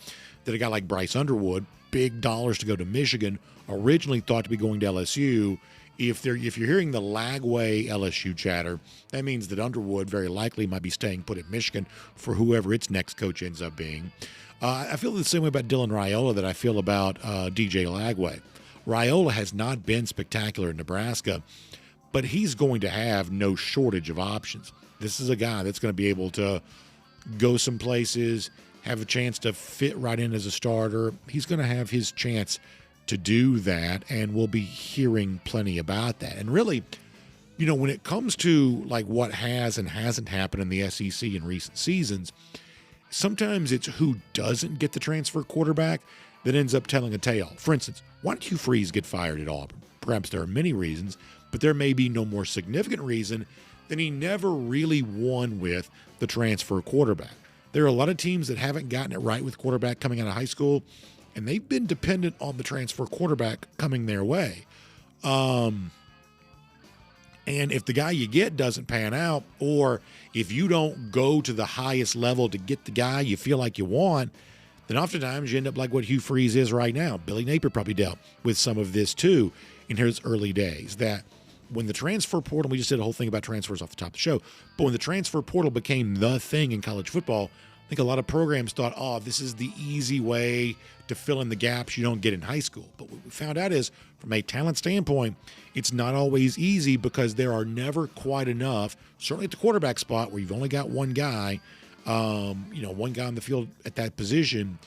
that a guy like Bryce Underwood, big dollars to go to Michigan, originally thought to be going to LSU. If you're hearing the Lagway LSU chatter, that means that Underwood very likely might be staying put at Michigan for whoever its next coach ends up being. I feel the same way about Dylan Raiola that I feel about DJ Lagway. Raiola has not been spectacular in Nebraska, but he's going to have no shortage of options. This is a guy that's going to be able to go some places, have a chance to fit right in as a starter. He's going to have his chance to do that, and we'll be hearing plenty about that. And really, when it comes to like what has and hasn't happened in the SEC in recent seasons, sometimes it's who doesn't get the transfer quarterback that ends up telling a tale. For instance, why did Hugh Freeze get fired at Auburn? Perhaps there are many reasons, but there may be no more significant reason than he never really won with the transfer quarterback. There are a lot of teams that haven't gotten it right with quarterback coming out of high school, and they've been dependent on the transfer quarterback coming their way. And if the guy you get doesn't pan out, or if you don't go to the highest level to get the guy you feel like you want, then oftentimes you end up like what Hugh Freeze is right now. Billy Napier probably dealt with some of this too in his early days, that when the transfer portal, we just did a whole thing about transfers off the top of the show, but when the transfer portal became the thing in college football, I think a lot of programs thought, this is the easy way to fill in the gaps you don't get in high school. But what we found out is, from a talent standpoint, it's not always easy because there are never quite enough, certainly at the quarterback spot where you've only got one guy, one guy on the field at that position.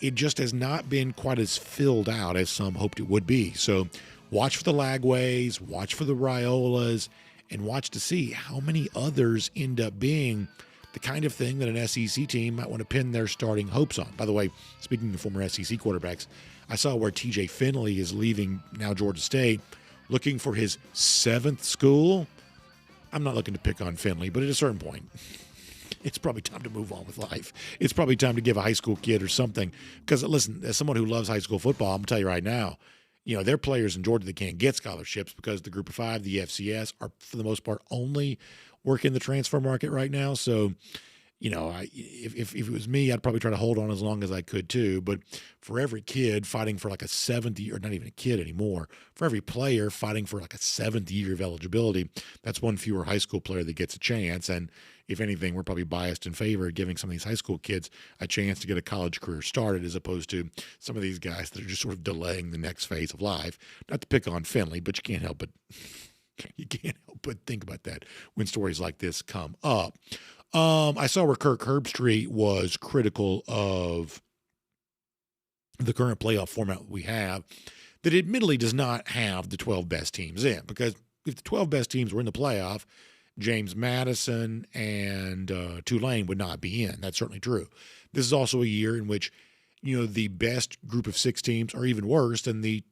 It just has not been quite as filled out as some hoped it would be. So watch for the Lagways, watch for the Raiolas, and watch to see how many others end up being the kind of thing that an SEC team might want to pin their starting hopes on. By the way, speaking of former SEC quarterbacks, I saw where TJ Finley is leaving now Georgia State, looking for his 7th school. I'm not looking to pick on Finley, but at a certain point, it's probably time to move on with life. It's probably time to give a high school kid or something. Because, listen, as someone who loves high school football, I'm going to tell you right now, there are players in Georgia that can't get scholarships because the Group of 5, the FCS, are for the most part only working the transfer market right now. So, if it was me, I'd probably try to hold on as long as I could too. But for every kid fighting for like a 70, or not even a kid anymore, for every player fighting for like a 7th year of eligibility, that's one fewer high school player that gets a chance. And if anything, we're probably biased in favor of giving some of these high school kids a chance to get a college career started, as opposed to some of these guys that are just sort of delaying the next phase of life. Not to pick on Finley, but you can't help but think about that when stories like this come up. I saw where Kirk Herbstreit was critical of the current playoff format we have, that admittedly does not have the 12 best teams in, because if the 12 best teams were in the playoff, James Madison and Tulane would not be in. That's certainly true. This is also a year in which, the best group of 6 teams are even worse than the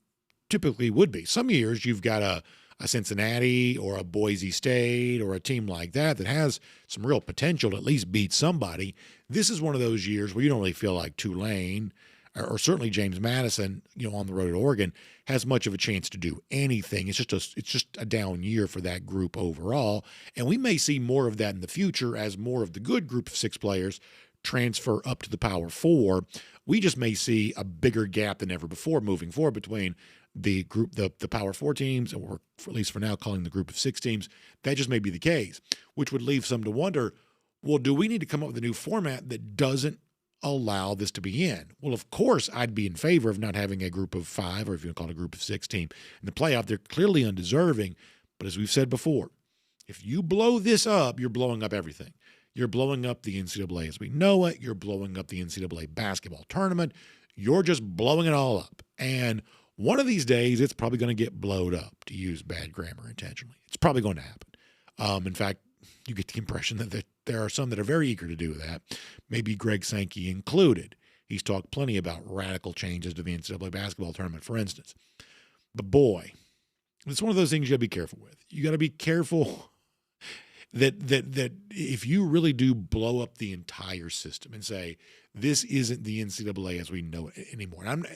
typically would be. Some years you've got a Cincinnati or a Boise State or a team like that has some real potential to at least beat somebody. This is one of those years where you don't really feel like Tulane or certainly James Madison, on the road at Oregon, has much of a chance to do anything. It's just a down year for that group overall. And we may see more of that in the future as more of the good group of 6 players transfer up to the Power 4. We just may see a bigger gap than ever before moving forward between the group, the Power 4 teams, or at least for now calling the group of 6 teams. That just may be the case, which would leave some to wonder, well, do we need to come up with a new format that doesn't allow this to be in? Well, of course, I'd be in favor of not having a group of 5, or if you want to call it a group of 6 team in the playoff. They're clearly undeserving, but as we've said before, if you blow this up, you're blowing up everything. You're blowing up the NCAA as we know it. You're blowing up the NCAA basketball tournament. You're just blowing it all up. And one of these days, it's probably going to get blowed up, to use bad grammar intentionally. It's probably going to happen. In fact, you get the impression that there are some that are very eager to do that, maybe Greg Sankey included. He's talked plenty about radical changes to the NCAA basketball tournament, for instance. But boy, it's one of those things you got to be careful with. You got to be careful that if you really do blow up the entire system and say, this isn't the NCAA as we know it anymore. And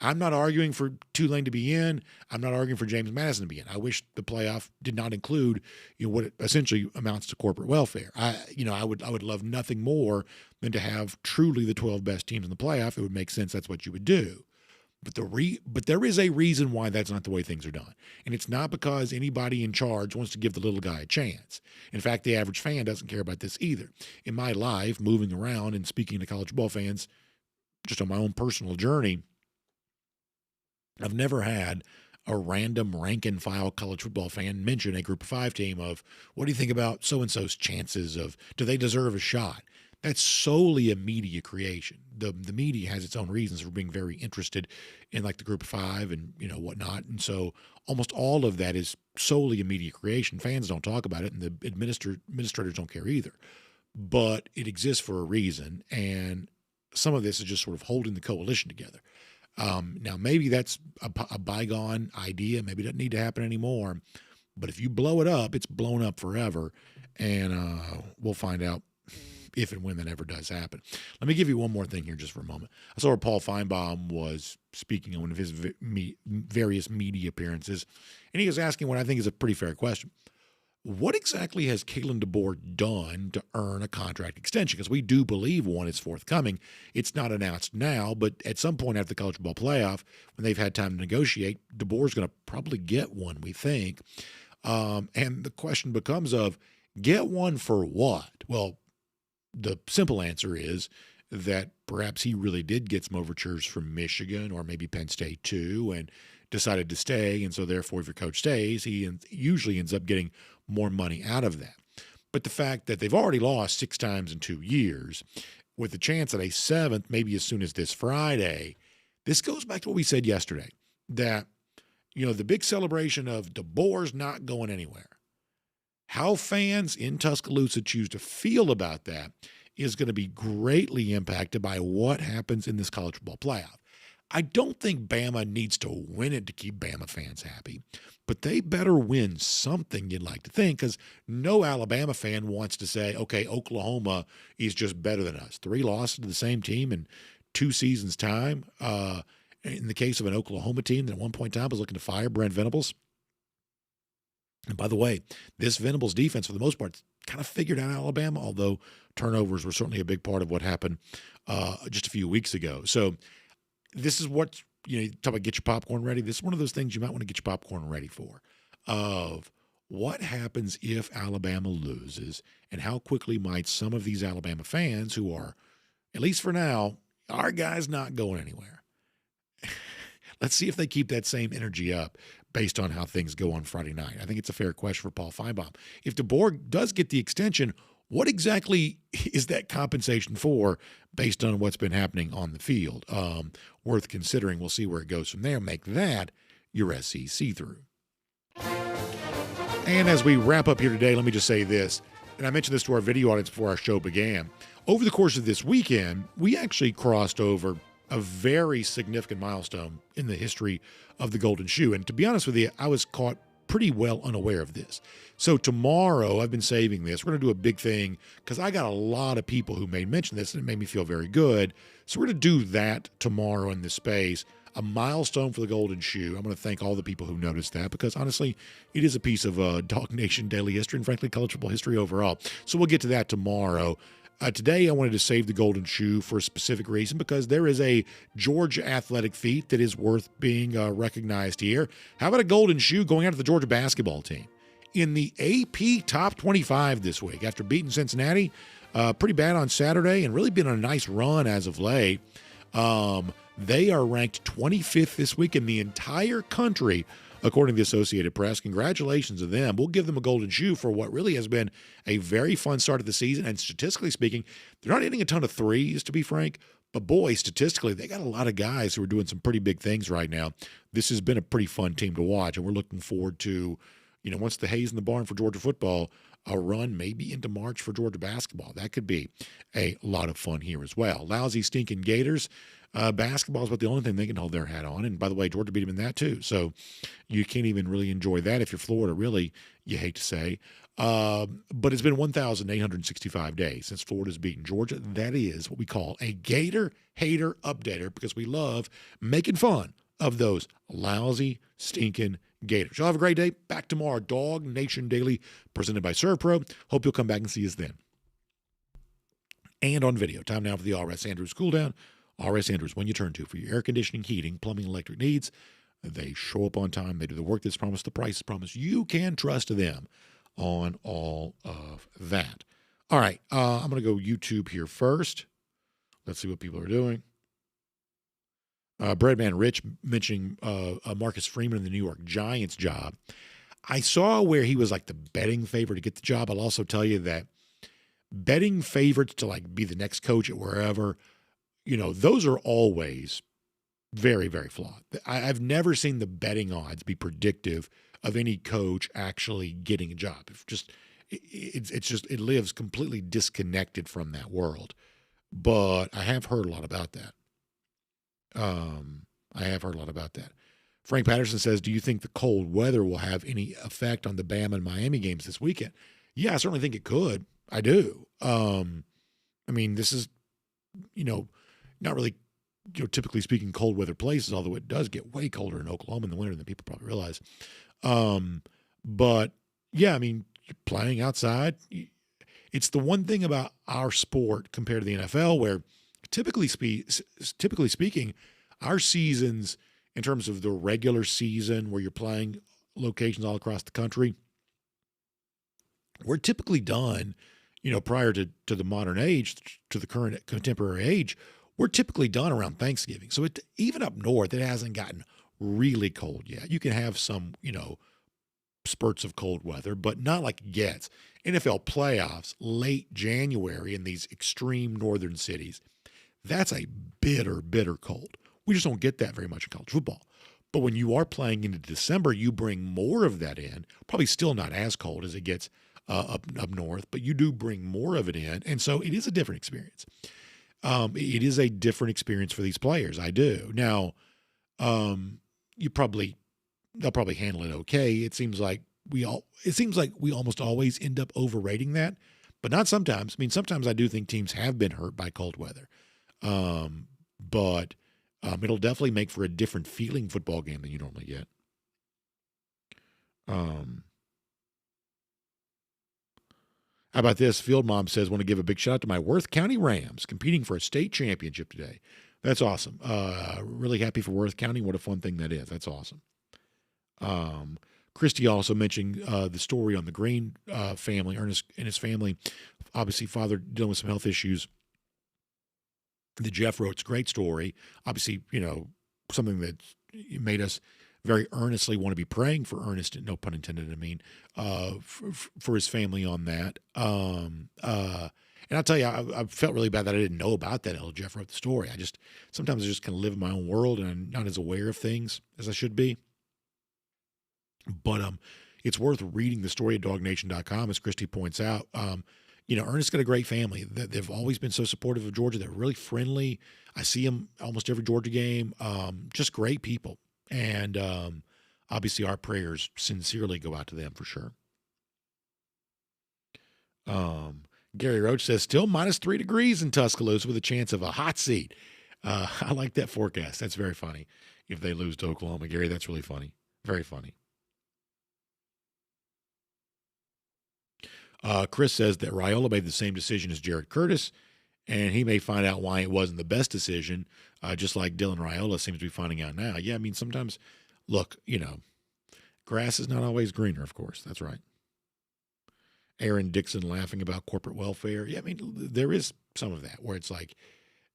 I'm not arguing for Tulane to be in. I'm not arguing for James Madison to be in. I wish the playoff did not include, what it essentially amounts to corporate welfare. I would love nothing more than to have truly the 12 best teams in the playoff. It would make sense. That's what you would do. But there is a reason why that's not the way things are done. And it's not because anybody in charge wants to give the little guy a chance. In fact, the average fan doesn't care about this either. In my life, moving around and speaking to college football fans, just on my own personal journey, I've never had a random rank-and-file college football fan mention a group of 5 team of, what do you think about so-and-so's chances of, do they deserve a shot? That's solely a media creation. The media has its own reasons for being very interested in like the group of 5 and whatnot. And so almost all of that is solely a media creation. Fans don't talk about it, and the administrators don't care either. But it exists for a reason, and some of this is just sort of holding the coalition together. Now, maybe that's a bygone idea. Maybe it doesn't need to happen anymore. But if you blow it up, it's blown up forever, and we'll find out if and when that ever does happen. Let me give you one more thing here just for a moment. I saw where Paul Feinbaum was speaking on one of his various media appearances, and he was asking what I think is a pretty fair question. What exactly has Kalen DeBoer done to earn a contract extension? Because we do believe one is forthcoming. It's not announced now, but at some point after the college football playoff, when they've had time to negotiate, DeBoer's going to probably get one, we think. And the question becomes of, get one for what? Well, the simple answer is that perhaps he really did get some overtures from Michigan or maybe Penn State too, and decided to stay. And so therefore, if your coach stays, he usually ends up getting more money out of that. But the fact that they've already lost 6 times in 2 years, with the chance at a 7th, maybe as soon as this Friday, this goes back to what we said yesterday, that, the big celebration of DeBoer's not going anywhere. How fans in Tuscaloosa choose to feel about that is going to be greatly impacted by what happens in this college football playoff. I don't think Bama needs to win it to keep Bama fans happy, but they better win something, you'd like to think, because no Alabama fan wants to say, okay, Oklahoma is just better than us. 3 losses to the same team in 2 seasons' time. In the case of an Oklahoma team that at one point in time was looking to fire Brent Venables, And by the way, this Venables defense, for the most part, kind of figured out Alabama, although turnovers were certainly a big part of what happened just a few weeks ago. So this is what, you talk about get your popcorn ready. This is one of those things you might want to get your popcorn ready for, of what happens if Alabama loses and how quickly might some of these Alabama fans who are, at least for now, our guy's not going anywhere. Let's see if they keep that same energy up based on how things go on Friday night. I think it's a fair question for Paul Feinbaum. If DeBoer does get the extension, what exactly is that compensation for based on what's been happening on the field? Worth considering. We'll see where it goes from there. Make that your SEC through. And as we wrap up here today, let me just say this, and I mentioned this to our video audience before our show began. Over the course of this weekend, we actually crossed over a very significant milestone in the history of the Golden Shoe. And to be honest with you, I was caught pretty well unaware of this. So tomorrow, I've been saving this. We're going to do a big thing because I got a lot of people who made mention this, and it made me feel very good. So we're going to do that tomorrow in this space, a milestone for the Golden Shoe. I'm going to thank all the people who noticed that because, honestly, it is a piece of DawgNation Daily history and, frankly, college football history overall. So we'll get to that tomorrow. Today, I wanted to save the Golden Shoe for a specific reason because there is a Georgia athletic feat that is worth being recognized here. How about a Golden Shoe going out to the Georgia basketball team? In the AP Top 25 this week, after beating Cincinnati pretty bad on Saturday and really been on a nice run as of late, they are ranked 25th this week in the entire country, according to the Associated Press. Congratulations to them. We'll give them a Golden Shoe for what really has been a very fun start of the season. And statistically speaking, they're not hitting a ton of threes, to be frank. But boy, statistically, they got a lot of guys who are doing some pretty big things right now. This has been a pretty fun team to watch. And we're looking forward to, once the hay's in the barn for Georgia football, a run maybe into March for Georgia basketball. That could be a lot of fun here as well. Lousy, stinking Gators. Basketball is about the only thing they can hold their hat on. And by the way, Georgia beat them in that too. So you can't even really enjoy that if you're Florida, really, you hate to say. But it's been 1,865 days since Florida's beaten Georgia. That is what we call a Gator hater updater because we love making fun of those lousy, stinking Gators. Y'all have a great day. Back tomorrow. DawgNation Daily presented by ServPro. Hope you'll come back and see us then. And on video. Time now for the R.S. Andrews Cooldown. R.S. Andrews, when you turn to for your air conditioning, heating, plumbing, electric needs. They show up on time. They do the work that's promised, the price is promised. You can trust them on all of that. All right, I'm going to go YouTube here first. Let's see what people are doing. Breadman Rich mentioning Marcus Freeman in the New York Giants job. I saw where he was like the betting favorite to get the job. I'll also tell you that betting favorites to like be the next coach at wherever, those are always very, very flawed. I've never seen the betting odds be predictive of any coach actually getting a job. It lives completely disconnected from that world. But I have heard a lot about that. Frank Patterson says, do you think the cold weather will have any effect on the Bama and Miami games this weekend? Yeah, I certainly think it could. I do. This is, not really, typically speaking, cold weather places, although it does get way colder in Oklahoma in the winter than people probably realize. But yeah, you're playing outside. It's the one thing about our sport compared to the NFL where typically speaking, our seasons in terms of the regular season where you're playing locations all across the country, we're typically done, prior to the modern age, to the current contemporary age, we're typically done around Thanksgiving. So even up north, it hasn't gotten really cold yet. You can have some, spurts of cold weather, but not like it gets. NFL playoffs, late January in these extreme northern cities, that's a bitter, bitter cold. We just don't get that very much in college football. But when you are playing into December, you bring more of that in. Probably still not as cold as it gets up north, but you do bring more of it in. And so it is a different experience. It is a different experience for these players. I do. Now, they'll probably handle it okay. It seems like we almost always end up overrating that, but not sometimes. Sometimes I do think teams have been hurt by cold weather. But it'll definitely make for a different feeling football game than you normally get. How about this? Field Mom says, want to give a big shout out to my Worth County Rams competing for a state championship today. That's awesome. Really happy for Worth County. What a fun thing that is. That's awesome. Christy also mentioned the story on the Green family, Ernest and his family. Obviously, father dealing with some health issues. The Jeff wrote, it's a great story. Obviously, something that made us very earnestly want to be praying for Ernest, no pun intended, for his family on that. And I'll tell you, I felt really bad that I didn't know about that until Jeff wrote the story. Sometimes I just kind of live in my own world and I'm not as aware of things as I should be. But it's worth reading the story at DawgNation.com, as Christy points out. Ernest's got a great family. They've always been so supportive of Georgia. They're really friendly. I see them almost every Georgia game. Just great people. And obviously our prayers sincerely go out to them for sure. Gary Roach says, still -3 degrees in Tuscaloosa with a chance of a hot seat. I like that forecast. That's very funny. If they lose to Oklahoma, Gary, that's really funny. Very funny. Chris says that Raiola made the same decision as Jared Curtis, and he may find out why it wasn't the best decision, just like Dylan Raiola seems to be finding out now. Yeah, I mean, sometimes, look, grass is not always greener, of course. That's right. Aaron Dixon laughing about corporate welfare. Yeah, I mean, there is some of that where it's like,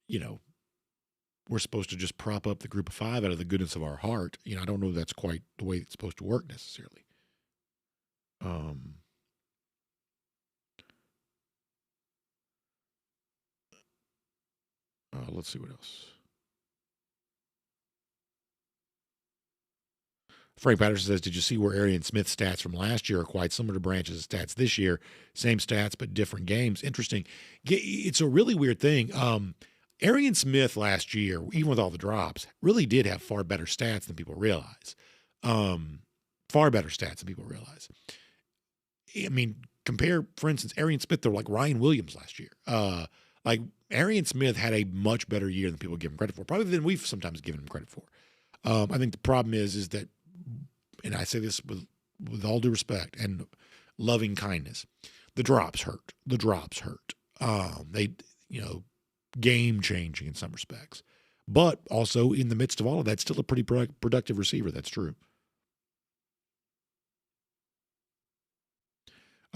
we're supposed to just prop up the group of five out of the goodness of our heart. I don't know if that's quite the way it's supposed to work necessarily. Let's see what else. Frank Patterson says, did you see where Arian Smith's stats from last year are quite similar to Branch's stats this year? Same stats, but different games. Interesting. It's a really weird thing. Arian Smith last year, even with all the drops, really did have far better stats than people realize. Far better stats than people realize. I mean, compare, for instance, Arian Smith to like Ryan Williams last year. Arian Smith had a much better year than people give him credit for, probably than we've sometimes given him credit for. I think the problem is that, and I say this with all due respect and loving kindness, the drops hurt. The drops hurt. They, game changing in some respects, but also in the midst of all of that, still a pretty productive receiver. That's true.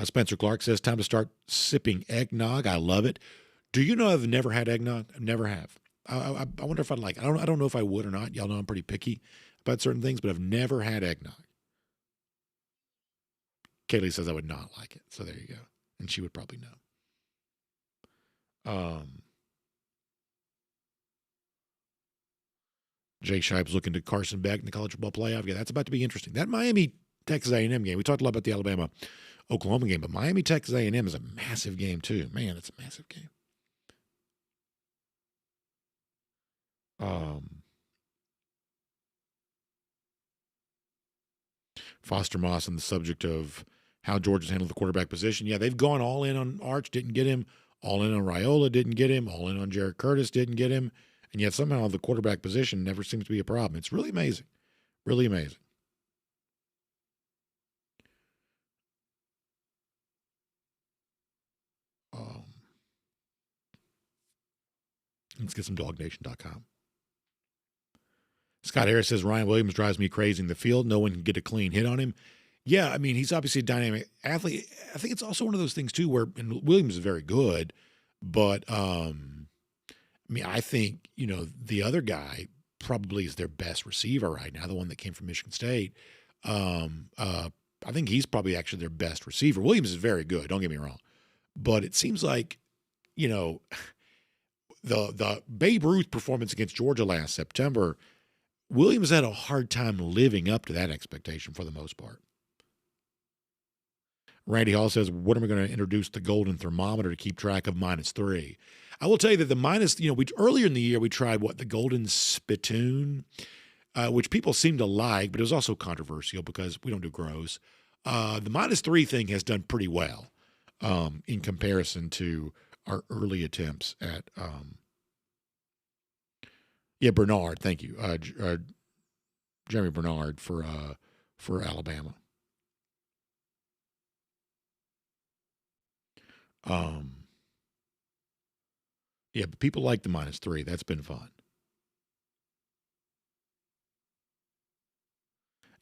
Spencer Clark says, time to start sipping eggnog. I love it. Do you know I've never had eggnog? I never have. I wonder if I'd like it. I don't know if I would or not. Y'all know I'm pretty picky about certain things, but I've never had eggnog. Kaylee says I would not like it. So there you go. And she would probably know. Jay Shibe's looking to Carson Beck in the college football playoff. Yeah, that's about to be interesting. That Miami-Texas A&M game, we talked a lot about the Alabama-Oklahoma game, but Miami-Texas A&M is a massive game too. Man, it's a massive game. Foster Moss on the subject of how Georgia's handled the quarterback position. Yeah, they've gone all in on Arch, didn't get him. All in on Raiola, didn't get him. All in on Jared Curtis, didn't get him. And yet somehow the quarterback position never seems to be a problem. It's really amazing. Really amazing. Let's get some DawgNation.com. Scott Harris says, Ryan Williams drives me crazy in the field. No one can get a clean hit on him. Yeah, I mean, he's obviously a dynamic athlete. I think it's also one of those things, too, where and Williams is very good. But, I think, the other guy probably is their best receiver right now, the one that came from Michigan State. I think he's probably actually their best receiver. Williams is very good, don't get me wrong. But it seems like, the Babe Ruth performance against Georgia last September, Williams had a hard time living up to that expectation for the most part. Randy Hall says, when are we going to introduce the golden thermometer to keep track of -3? I will tell you that the minus, earlier in the year we tried the golden spittoon, which people seem to like, but it was also controversial because we don't do gross. The -3 thing has done pretty well in comparison to our early attempts at Bernard, thank you. Jeremy Bernard for Alabama. Yeah, but people like the -3. That's been fun.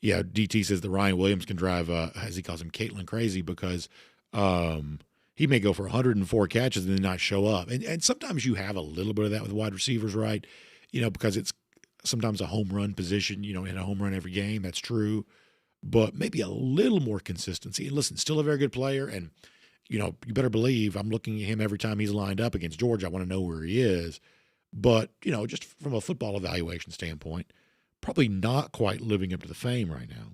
Yeah, DT says that Ryan Williams can drive, as he calls him, Caitlin crazy because he may go for 104 catches and then not show up. And sometimes you have a little bit of that with wide receivers, right? Because it's sometimes a home run position, in a home run every game. That's true. But maybe a little more consistency. And listen, still a very good player. And, you better believe I'm looking at him every time he's lined up against Georgia. I want to know where he is. But, just from a football evaluation standpoint, probably not quite living up to the fame right now.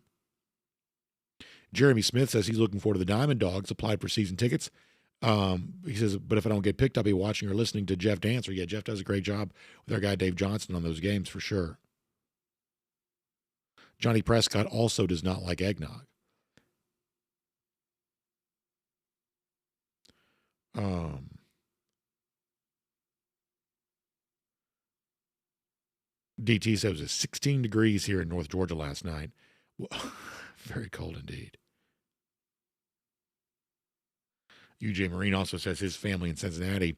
Jeremy Smith says he's looking forward to the Diamond Dogs, applied for season tickets. He says, but if I don't get picked, I'll be watching or listening to Jeff Dancer. Yeah, Jeff does a great job with our guy Dave Johnson on those games for sure. Johnny Prescott also does not like eggnog. DT says it was 16 degrees here in North Georgia last night. Very cold indeed. UJ Marine also says his family in Cincinnati,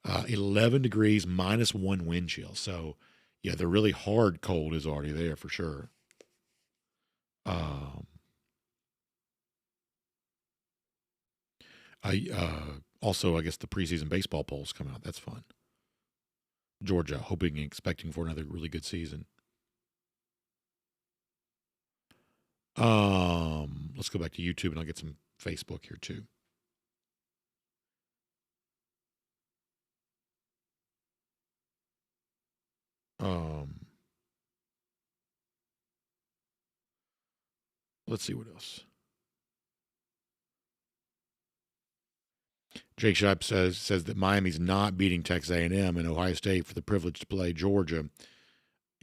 11 degrees, -1 wind chill. So, yeah, the really hard cold is already there for sure. Also, I guess the preseason baseball polls come out. That's fun. Georgia hoping and expecting for another really good season. Let's go back to YouTube and I'll get some Facebook here too. Let's see what else. Jake Shipe says that Miami's not beating Texas A&M and Ohio State for the privilege to play Georgia.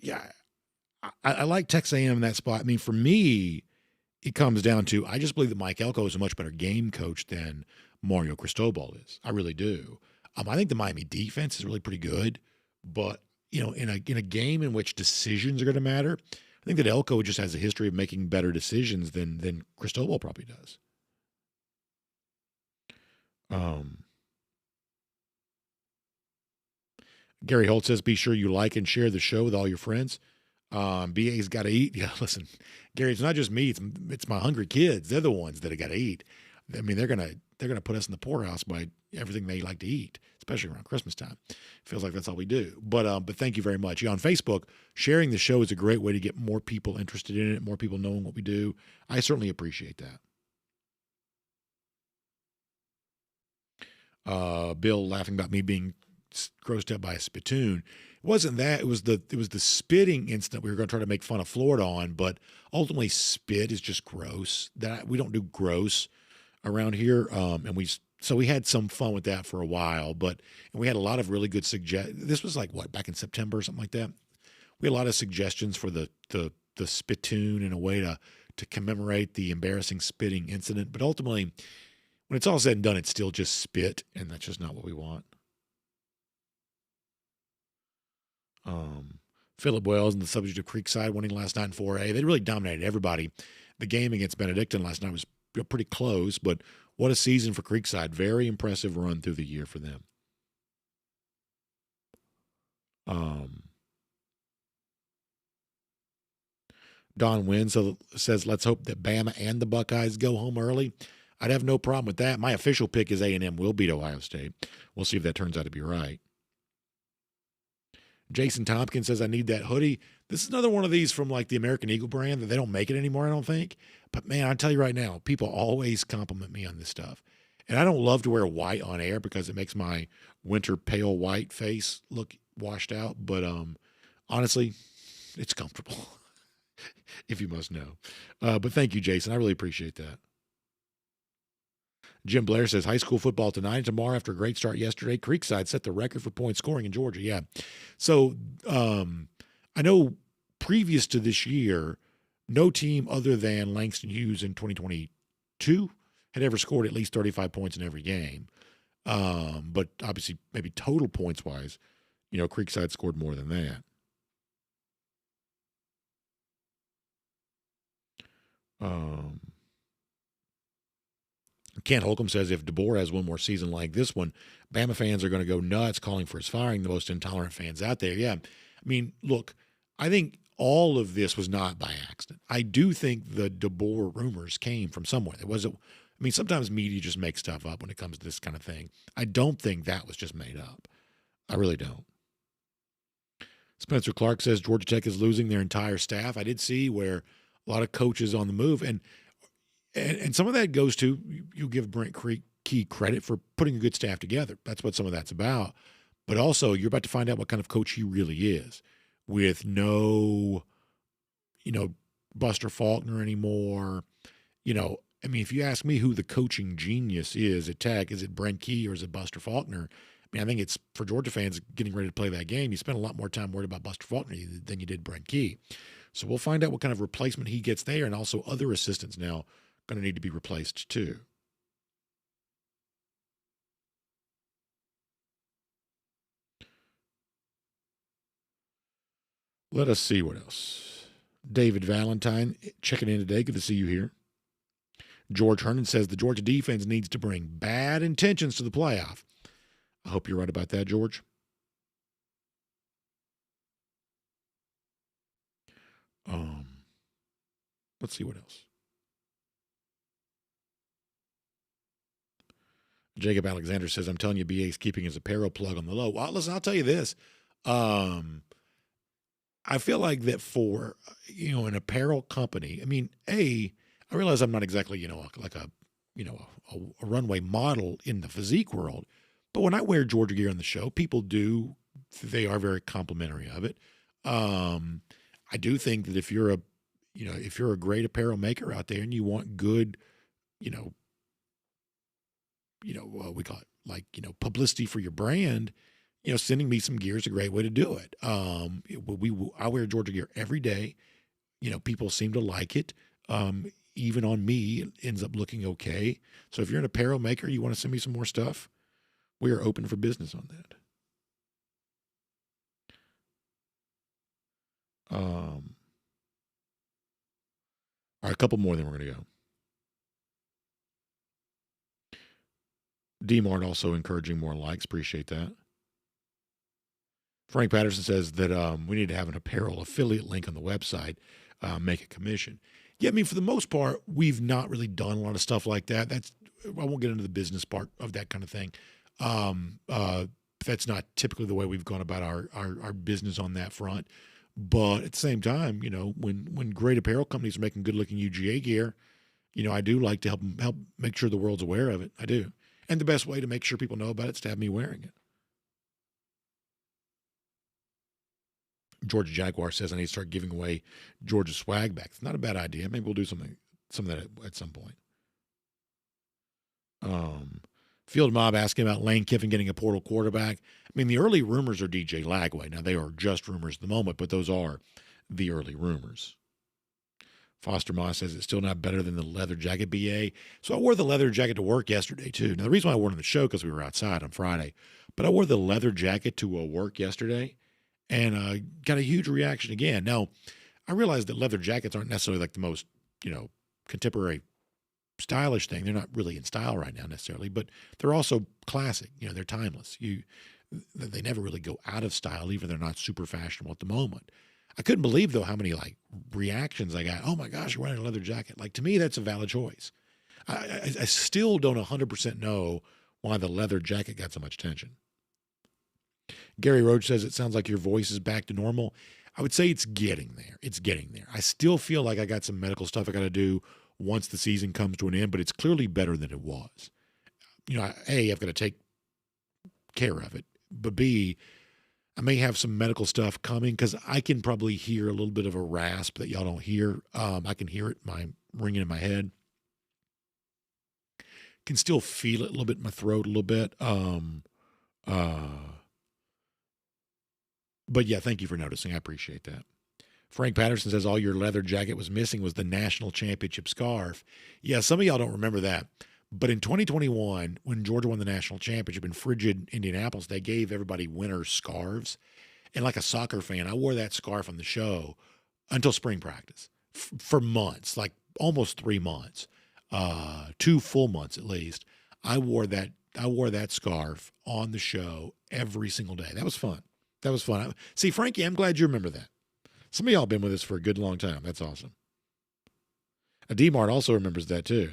Yeah, I like Texas A&M in that spot. I mean, for me, it comes down to I just believe that Mike Elko is a much better game coach than Mario Cristobal is. I really do. I think the Miami defense is really pretty good, but in a game in which decisions are going to matter, I think that Elko just has a history of making better decisions than Cristobal probably does. Gary Holt says, be sure you like and share the show with all your friends. BA's got to eat. Yeah, listen, Gary, it's not just me. It's my hungry kids. They're the ones that have got to eat. I mean, they're gonna put us in the poorhouse by everything they like to eat, especially around Christmas time. Feels like that's all we do. But thank you very much. Yeah, on Facebook, sharing the show is a great way to get more people interested in it, more people knowing what we do. I certainly appreciate that. Bill laughing about me being grossed up by a spittoon. It wasn't that. It was the spitting incident we were going to try to make fun of Florida on, but ultimately spit is just gross. That we don't do gross around here. And we had some fun with that for a while, and we had a lot of really good this was like back in September or something like that. We had a lot of suggestions for the spittoon in a way to commemorate the embarrassing spitting incident. But ultimately, when it's all said and done, it's still just spit, and that's just not what we want. Philip Wells and the subject of Creekside winning last night in 4A. They really dominated everybody. The game against Benedictine last night was pretty close, but what a season for Creekside. Very impressive run through the year for them. Don Wynn says, let's hope that Bama and the Buckeyes go home early. I'd have no problem with that. My official pick is A&M will beat Ohio State. We'll see if that turns out to be right. Jason Tompkins says, I need that hoodie. This is another one of these from like the American Eagle brand that they don't make it anymore, I don't think. But man, I tell you right now, people always compliment me on this stuff. And I don't love to wear white on air because it makes my winter pale white face look washed out. But honestly, it's comfortable, if you must know. But thank you, Jason. I really appreciate that. Jim Blair says, high school football tonight and tomorrow after a great start yesterday. Creekside set the record for point scoring in Georgia. Yeah. So I know previous to this year, no team other than Langston Hughes in 2022 had ever scored at least 35 points in every game. But obviously, maybe total points-wise, Creekside scored more than that. Kent Holcomb says if DeBoer has one more season like this one, Bama fans are going to go nuts calling for his firing, the most intolerant fans out there. Yeah. I mean, look, I think all of this was not by accident. I do think the DeBoer rumors came from somewhere. Sometimes media just makes stuff up when it comes to this kind of thing. I don't think that was just made up. I really don't. Spencer Clark says Georgia Tech is losing their entire staff. I did see where a lot of coaches on the move, and some of that goes to you give Brent Key credit for putting a good staff together. That's what some of that's about. But also, you're about to find out what kind of coach he really is, with no, Buster Faulkner anymore. If you ask me who the coaching genius is at Tech, is it Brent Key or is it Buster Faulkner? I think it's, for Georgia fans getting ready to play that game, you spend a lot more time worried about Buster Faulkner than you did Brent Key. So we'll find out what kind of replacement he gets there, and also other assistants now going to need to be replaced too. Let us see what else. David Valentine checking in today. Good to see you here. George Hernan says the Georgia defense needs to bring bad intentions to the playoff. I hope you're right about that, George. Let's see what else. Jacob Alexander says, I'm telling you, BA's keeping his apparel plug on the low. Well, listen, I'll tell you this. I feel like that for, an apparel company, I realize I'm not exactly, a runway model in the physique world. But when I wear Georgia gear on the show, people they are very complimentary of it. I do think that if you're a great apparel maker out there and you want good, we call it publicity for your brand, sending me some gear is a great way to do it. I wear Georgia gear every day. People seem to like it. Even on me, it ends up looking okay. So if you're an apparel maker, you want to send me some more stuff, we are open for business on that. All right, a couple more, then we're going to go. D-Mart also encouraging more likes. Appreciate that. Frank Patterson says that we need to have an apparel affiliate link on the website, make a commission. Yeah, for the most part, we've not really done a lot of stuff like that. I won't get into the business part of that kind of thing. That's not typically the way we've gone about our business on that front. But at the same time, when great apparel companies are making good-looking UGA gear, I do like to help make sure the world's aware of it. I do. And the best way to make sure people know about it is to have me wearing it. Georgia Jaguar says I need to start giving away Georgia swag back. It's not a bad idea. Maybe we'll do some of that at some point. Field Mob asking about Lane Kiffin getting a portal quarterback. The early rumors are DJ Lagway. Now, they are just rumors at the moment, but those are the early rumors. Foster Moss says it's still not better than the leather jacket BA. So I wore the leather jacket to work yesterday, too. Now, the reason why I wore it on the show because we were outside on Friday, but I wore the leather jacket to work yesterday and got a huge reaction again. Now, I realize that leather jackets aren't necessarily like the most, contemporary stylish thing. They're not really in style right now necessarily, but they're also classic. They're timeless. They never really go out of style, even if they're not super fashionable at the moment. I couldn't believe, though, how many reactions I got. Oh my gosh, you're wearing a leather jacket. To me, that's a valid choice. I still don't 100% know why the leather jacket got so much attention. Gary Roach says it sounds like your voice is back to normal. I would say it's getting there. It's getting there. I still feel like I got some medical stuff I got to do once the season comes to an end, but it's clearly better than it was. A, I've got to take care of it, but B, I may have some medical stuff coming because I can probably hear a little bit of a rasp that y'all don't hear. I can hear it, ringing in my head. Can still feel it a little bit in my throat a little bit. But yeah, thank you for noticing. I appreciate that. Frank Patterson says all your leather jacket was missing was the national championship scarf. Yeah, some of y'all don't remember that. But in 2021, when Georgia won the national championship in frigid Indianapolis, they gave everybody winter scarves. And like a soccer fan, I wore that scarf on the show until spring practice for months, like almost 3 months. 2 full months at least, I wore that scarf on the show every single day. That was fun. See, Frankie, I'm glad you remember that. Some of y'all have been with us for a good long time. That's awesome. D-Mart also remembers that too.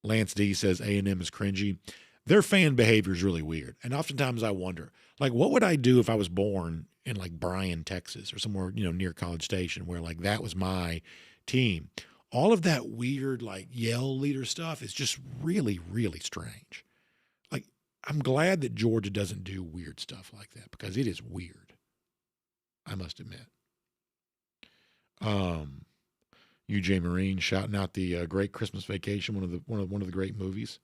Lance D says A&M is cringy. Their fan behavior is really weird. And oftentimes I wonder, like, what would I do if I was born in like Bryan, Texas, or somewhere, near College Station, where like that was my team? All of that weird, like, yell leader stuff is just really, really strange. Like, I'm glad that Georgia doesn't do weird stuff like that, because it is weird, I must admit. UJ Marine shouting out the Great Christmas Vacation, one of the great movies.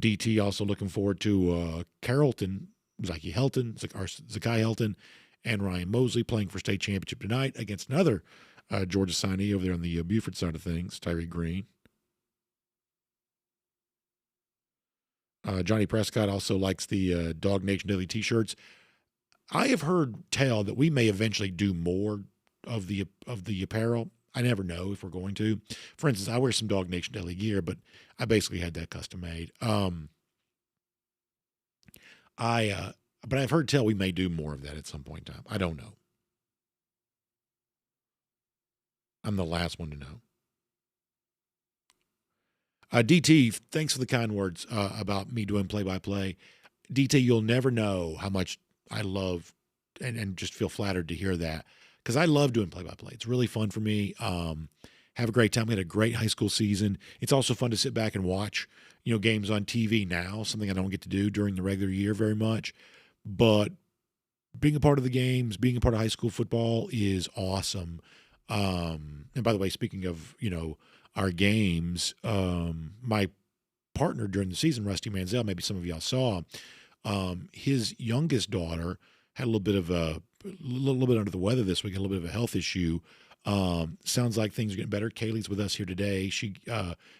DT also looking forward to Carrollton, Zakai Helton, and Ryan Mosley playing for state championship tonight against another Georgia signee over there on the Buford side of things, Tyree Green. Johnny Prescott also likes the DawgNation Daily t-shirts. I have heard tell that we may eventually do more of the apparel. I never know if we're going to. For instance, I wear some DawgNation Daily gear, but I basically had that custom made. But I've heard tell we may do more of that at some point in time. I don't know. I'm the last one to know. DT, thanks for the kind words about me doing play-by-play. DT, you'll never know how much I love and just feel flattered to hear that, because I love doing play-by-play. It's really fun for me. Have a great time. We had a great high school season. It's also fun to sit back and watch, games on TV now, something I don't get to do during the regular year very much. But being a part of the games, being a part of high school football is awesome. And by the way, speaking of, our games, my partner during the season, Rusty Manziel, maybe some of y'all saw, his youngest daughter had a little bit under the weather this week, a little bit of a health issue. Sounds like things are getting better. Kaylee's with us here today. She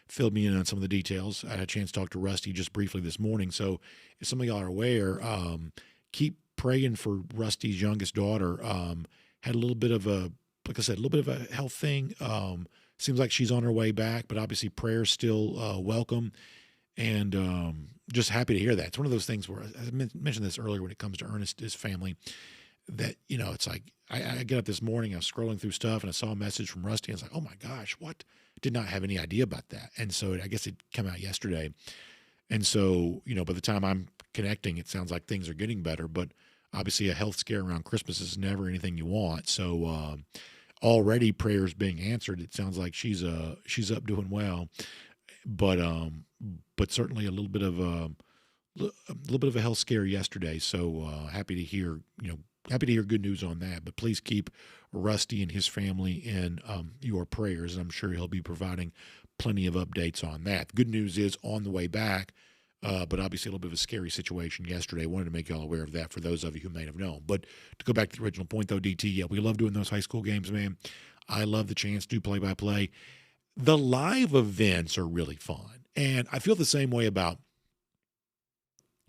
filled me in on some of the details. I had a chance to talk to Rusty just briefly this morning. So if some of y'all are aware, keep praying for Rusty's youngest daughter. Had a little bit of a health thing. Seems like she's on her way back, but obviously prayers still welcome. And just happy to hear that. It's one of those things where I mentioned this earlier when it comes to Ernest's family, that, it's like I get up this morning, I was scrolling through stuff and I saw a message from Rusty. And I was like, oh my gosh, what? Did not have any idea about that. And so I guess it came out yesterday. And so, by the time I'm connecting, it sounds like things are getting better, but obviously a health scare around Christmas is never anything you want. So already prayers being answered. It sounds like she's up doing well, but certainly a little bit of a health scare yesterday. So happy to hear good news on that. But please keep Rusty and his family in your prayers. I'm sure he'll be providing plenty of updates on that. The good news is on the way back, but obviously a little bit of a scary situation yesterday. Wanted to make y'all aware of that for those of you who may have known. But to go back to the original point, though, DT, yeah, we love doing those high school games, man. I love the chance to do play-by-play. The live events are really fun. And I feel the same way about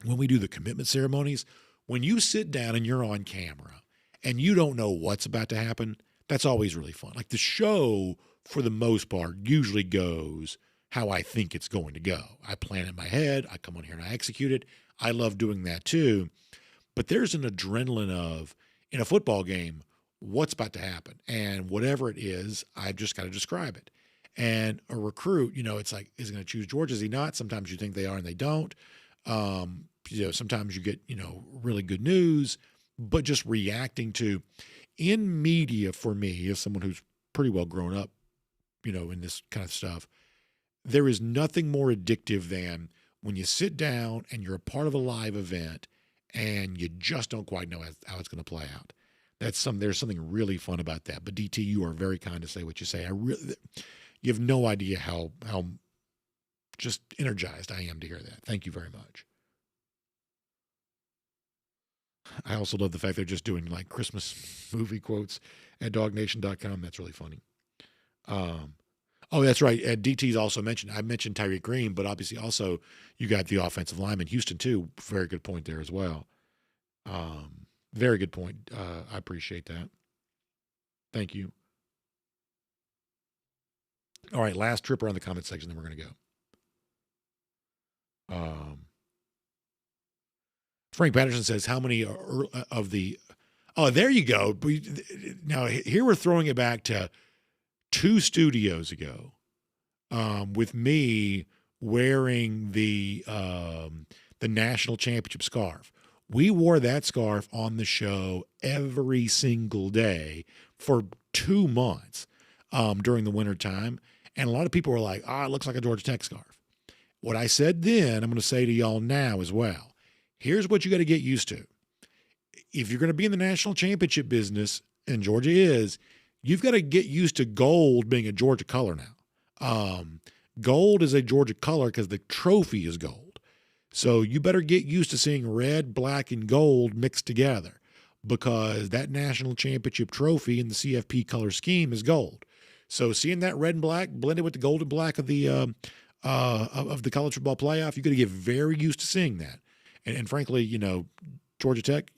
when we do the commitment ceremonies. When you sit down and you're on camera and you don't know what's about to happen, that's always really fun. Like the show, for the most part, usually goes how I think it's going to go. I plan it in my head. I come on here and I execute it. I love doing that too. But there's an adrenaline of, in a football game, what's about to happen. And whatever it is, I've just got to describe it. And a recruit, it's like, is he going to choose Georgia? Is he not? Sometimes you think they are and they don't. Sometimes you get, really good news, but just reacting to, in media for me, as someone who's pretty well grown up, in this kind of stuff, there is nothing more addictive than when you sit down and you're a part of a live event and you just don't quite know how it's going to play out. There's something really fun about that. But DT, you are very kind to say what you say. You have no idea how just energized I am to hear that. Thank you very much. I also love the fact they're just doing like Christmas movie quotes at DawgNation.com. That's really funny. Oh, that's right. DT's also mentioned, I mentioned Tyree Green, but obviously also you got the offensive lineman, Houston too. Very good point there as well. Very good point. I appreciate that. Thank you. All right, last trip around the comment section, then we're going to go. Frank Patterson says, how many of the – oh, there you go. Now, here we're throwing it back to 2 studios ago with me wearing the national championship scarf. We wore that scarf on the show every single day for 2 months during the wintertime. And a lot of people were like, it looks like a Georgia Tech scarf. What I said then, I'm going to say to y'all now as well. Here's what you got to get used to. If you're going to be in the national championship business, and Georgia is, you've got to get used to gold being a Georgia color now. Gold is a Georgia color because the trophy is gold. So you better get used to seeing red, black, and gold mixed together because that national championship trophy in the CFP color scheme is gold. So seeing that red and black blended with the gold and black of the college football playoff, you got to get very used to seeing that. And frankly, Georgia Tech,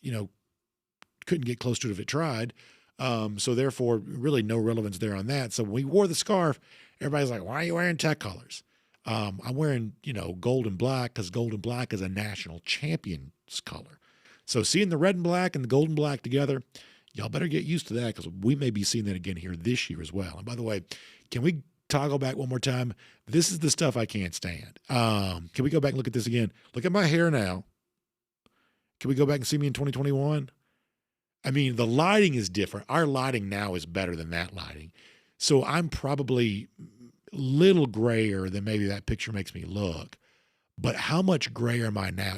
couldn't get close to it if it tried. So therefore, really no relevance there on that. So when we wore the scarf, everybody's like, why are you wearing Tech colors? I'm wearing, gold and black because gold and black is a national champion's color. So seeing the red and black and the gold and black together, y'all better get used to that because we may be seeing that again here this year as well. And by the way, can we toggle back one more time? This is the stuff I can't stand. Can we go back and look at this again? Look at my hair now. Can we go back and see me in 2021? I mean, the lighting is different. Our lighting now is better than that lighting. So I'm probably a little grayer than maybe that picture makes me look. But how much grayer am I now?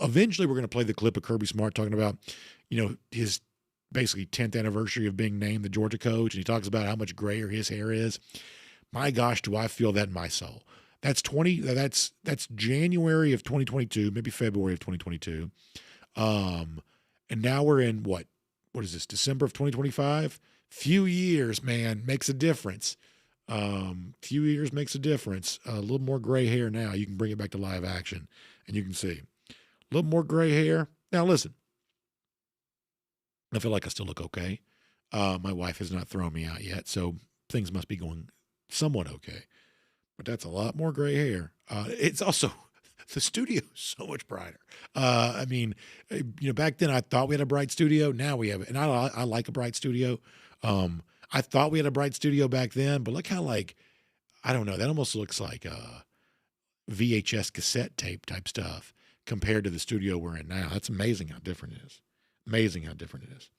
Eventually, we're going to play the clip of Kirby Smart talking about, his basically 10th anniversary of being named the Georgia coach. And he talks about how much grayer his hair is. My gosh, do I feel that in my soul. That's January of 2022, maybe February of 2022. And now we're in what is this, December of 2025? Few years, man, makes a difference. Few years makes a difference. A little more gray hair now. You can bring it back to live action, and you can see. A little more gray hair. Now, listen. I feel like I still look okay. My wife has not thrown me out yet, so things must be going somewhat okay. But that's a lot more gray hair. It's also... the studio is so much brighter. Back then I thought we had a bright studio. Now we have it. And I like a bright studio. I thought we had a bright studio back then, but look how I don't know. That almost looks like VHS cassette tape type stuff compared to the studio we're in now. That's amazing how different it is. Amazing how different it is.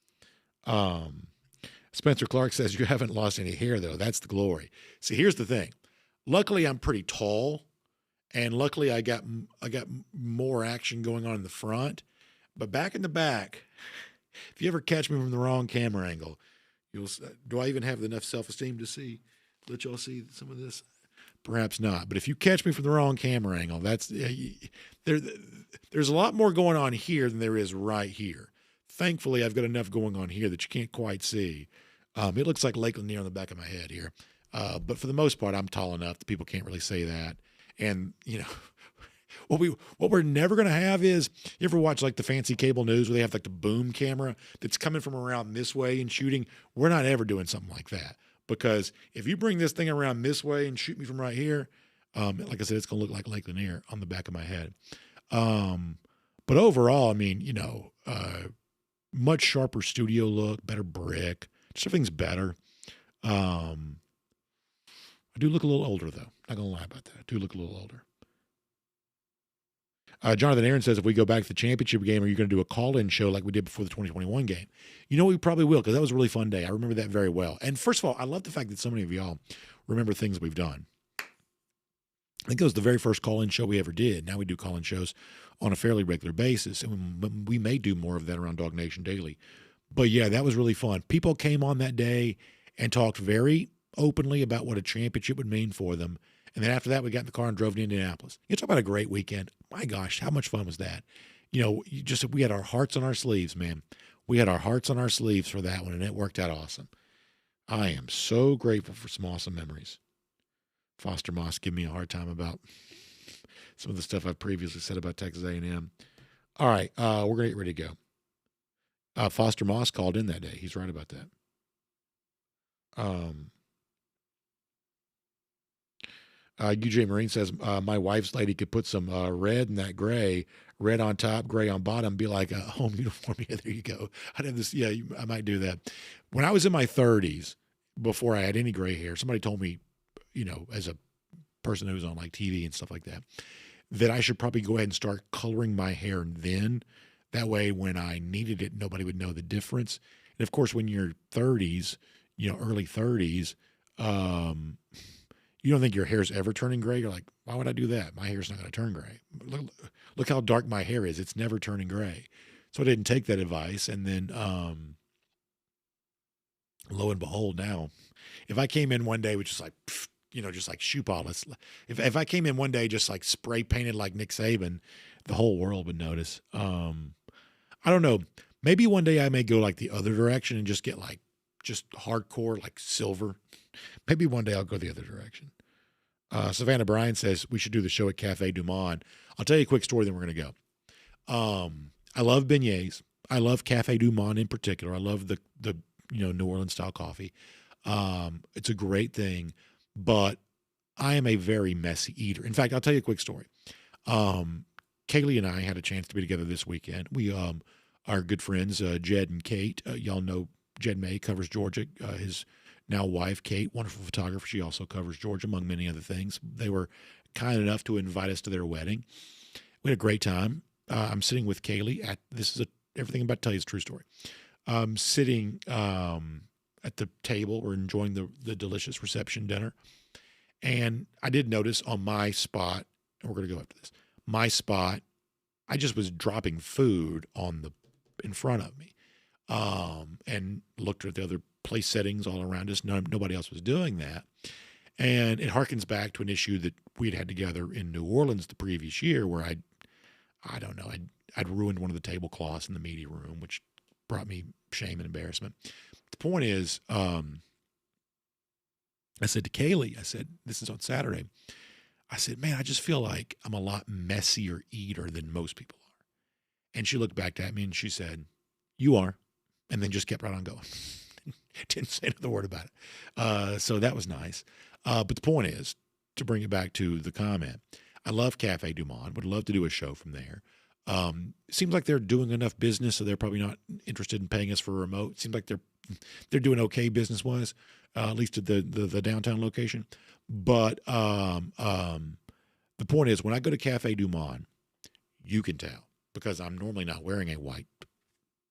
Spencer Clark says, you haven't lost any hair though. That's the glory. See, here's the thing. Luckily I'm pretty tall. And luckily, I got more action going on in the front. But back in the back, if you ever catch me from the wrong camera angle, do I even have enough self-esteem to let y'all see some of this? Perhaps not. But if you catch me from the wrong camera angle, there's a lot more going on here than there is right here. Thankfully, I've got enough going on here that you can't quite see. It looks like Lake Lanier on the back of my head here. But for the most part, I'm tall enough that people can't really say that. And, what we're never going to have is, you ever watch like the fancy cable news where they have like the boom camera that's coming from around this way and shooting? We're not ever doing something like that because if you bring this thing around this way and shoot me from right here, like I said, it's going to look like Lake Lanier on the back of my head. But overall, much sharper studio look, better brick, just everything's better. I do look a little older, though. Not going to lie about that. I do look a little older. Jonathan Aaron says, if we go back to the championship game, are you going to do a call-in show like we did before the 2021 game? We probably will because that was a really fun day. I remember that very well. And first of all, I love the fact that so many of y'all remember things we've done. I think it was the very first call-in show we ever did. Now we do call-in shows on a fairly regular basis, and we may do more of that around DawgNation Daily. But, yeah, that was really fun. People came on that day and talked very openly about what a championship would mean for them. And then after that, we got in the car and drove to Indianapolis. You talk about a great weekend. My gosh, how much fun was that? We had our hearts on our sleeves, man. We had our hearts on our sleeves for that one, and it worked out awesome. I am so grateful for some awesome memories. Foster Moss giving me a hard time about some of the stuff I've previously said about Texas A&M. All right, we're going to get ready to go. Foster Moss called in that day. He's right about that. UJ Marine says, my wife's lady could put some red in that gray, red on top, gray on bottom, be like a home uniform. Yeah, there you go. I'd have this. Yeah, I might do that. When I was in my 30s, before I had any gray hair, somebody told me, as a person who's on like TV and stuff like that I should probably go ahead and start coloring my hair then. That way, when I needed it, nobody would know the difference. And of course, when you're 30s, early 30s, you don't think your hair's ever turning gray. You're like, why would I do that? My hair's not going to turn gray. Look how dark my hair is. It's never turning gray. So I didn't take that advice. And then, lo and behold, now, if I came in one day with just like, just like shoe polish, if I came in one day just like spray painted like Nick Saban, the whole world would notice. I don't know. Maybe one day I may go like the other direction and just get like just hardcore like silver. Maybe one day I'll go the other direction. Savannah Bryan says we should do the show at Cafe Du Monde. I'll tell you a quick story, then we're going to go. I love beignets. I love Cafe Du Monde in particular. I love the New Orleans style coffee. It's a great thing, but I am a very messy eater. In fact, I'll tell you a quick story. Kaylee and I had a chance to be together this weekend. We are good friends, Jed and Kate. Y'all know Jed May covers Georgia. His now wife, Kate, wonderful photographer. She also covers Georgia, among many other things. They were kind enough to invite us to their wedding. We had a great time. I'm sitting with Kaylee everything I'm about to tell you is a true story. Sitting at the table. We're enjoying the delicious reception dinner. And I did notice on my spot, and we're going to go after this, my spot, I just was dropping food in front of me, and looked at the other place settings all around us. Nobody else was doing that. And it harkens back to an issue that we'd had together in New Orleans the previous year where I'd ruined one of the tablecloths in the media room, which brought me shame and embarrassment. The point is, I said to Kaylee, this is on Saturday, I said, man, I just feel like I'm a lot messier eater than most people are. And she looked back at me and she said, you are, and then just kept right on going. Didn't say another word about it. So that was nice. But the point is, to bring it back to the comment, I love Cafe Du Monde, would love to do a show from there. It seems like they're doing enough business, so they're probably not interested in paying us for a remote. It seems like they're doing okay business-wise, at least at the downtown location. But the point is, when I go to Cafe Du Monde, you can tell, because I'm normally not wearing a white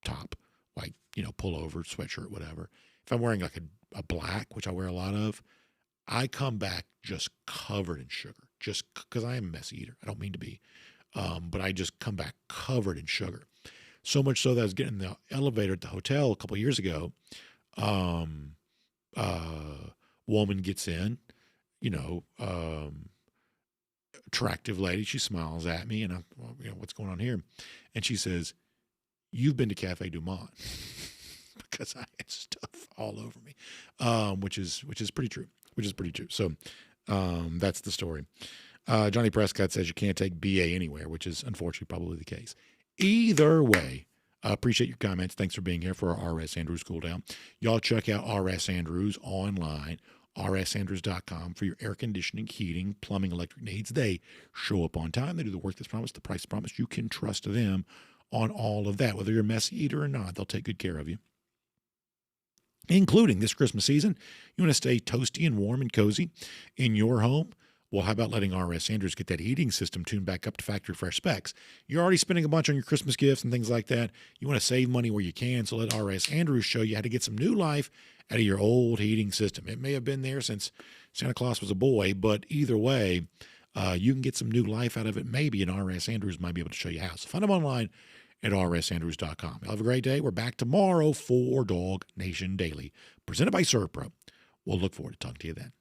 top, white, pullover, sweatshirt, whatever. If I'm wearing like a black, which I wear a lot of, I come back just covered in sugar, just because I am a messy eater. I don't mean to be. But I just come back covered in sugar. So much so that I was getting in the elevator at the hotel a couple of years ago. Woman gets in, attractive lady. She smiles at me, and what's going on here? And she says, "You've been to Cafe Du Monde," because I had stuff all over me, which is pretty true. So that's the story. Johnny Prescott says you can't take BA anywhere, which is unfortunately probably the case. Either way, I appreciate your comments. Thanks for being here for our R.S. Andrews Cooldown. Y'all check out R.S. Andrews online, rsandrews.com, for your air conditioning, heating, plumbing, electric needs. They show up on time. They do the work that's promised, the price promised. You can trust them on all of that. Whether you're a messy eater or not, they'll take good care of you. Including this Christmas season, you want to stay toasty and warm and cozy in your home? Well, how about letting R.S. Andrews get that heating system tuned back up to factory fresh specs? You're already spending a bunch on your Christmas gifts and things like that. You want to save money where you can, so let R.S. Andrews show you how to get some new life out of your old heating system. It may have been there since Santa Claus was a boy, but either way, you can get some new life out of it maybe, and R.S. Andrews might be able to show you how. So find them online at rsandrews.com. Y'all have a great day. We're back tomorrow for DawgNation Daily, presented by ServPro. We'll look forward to talking to you then.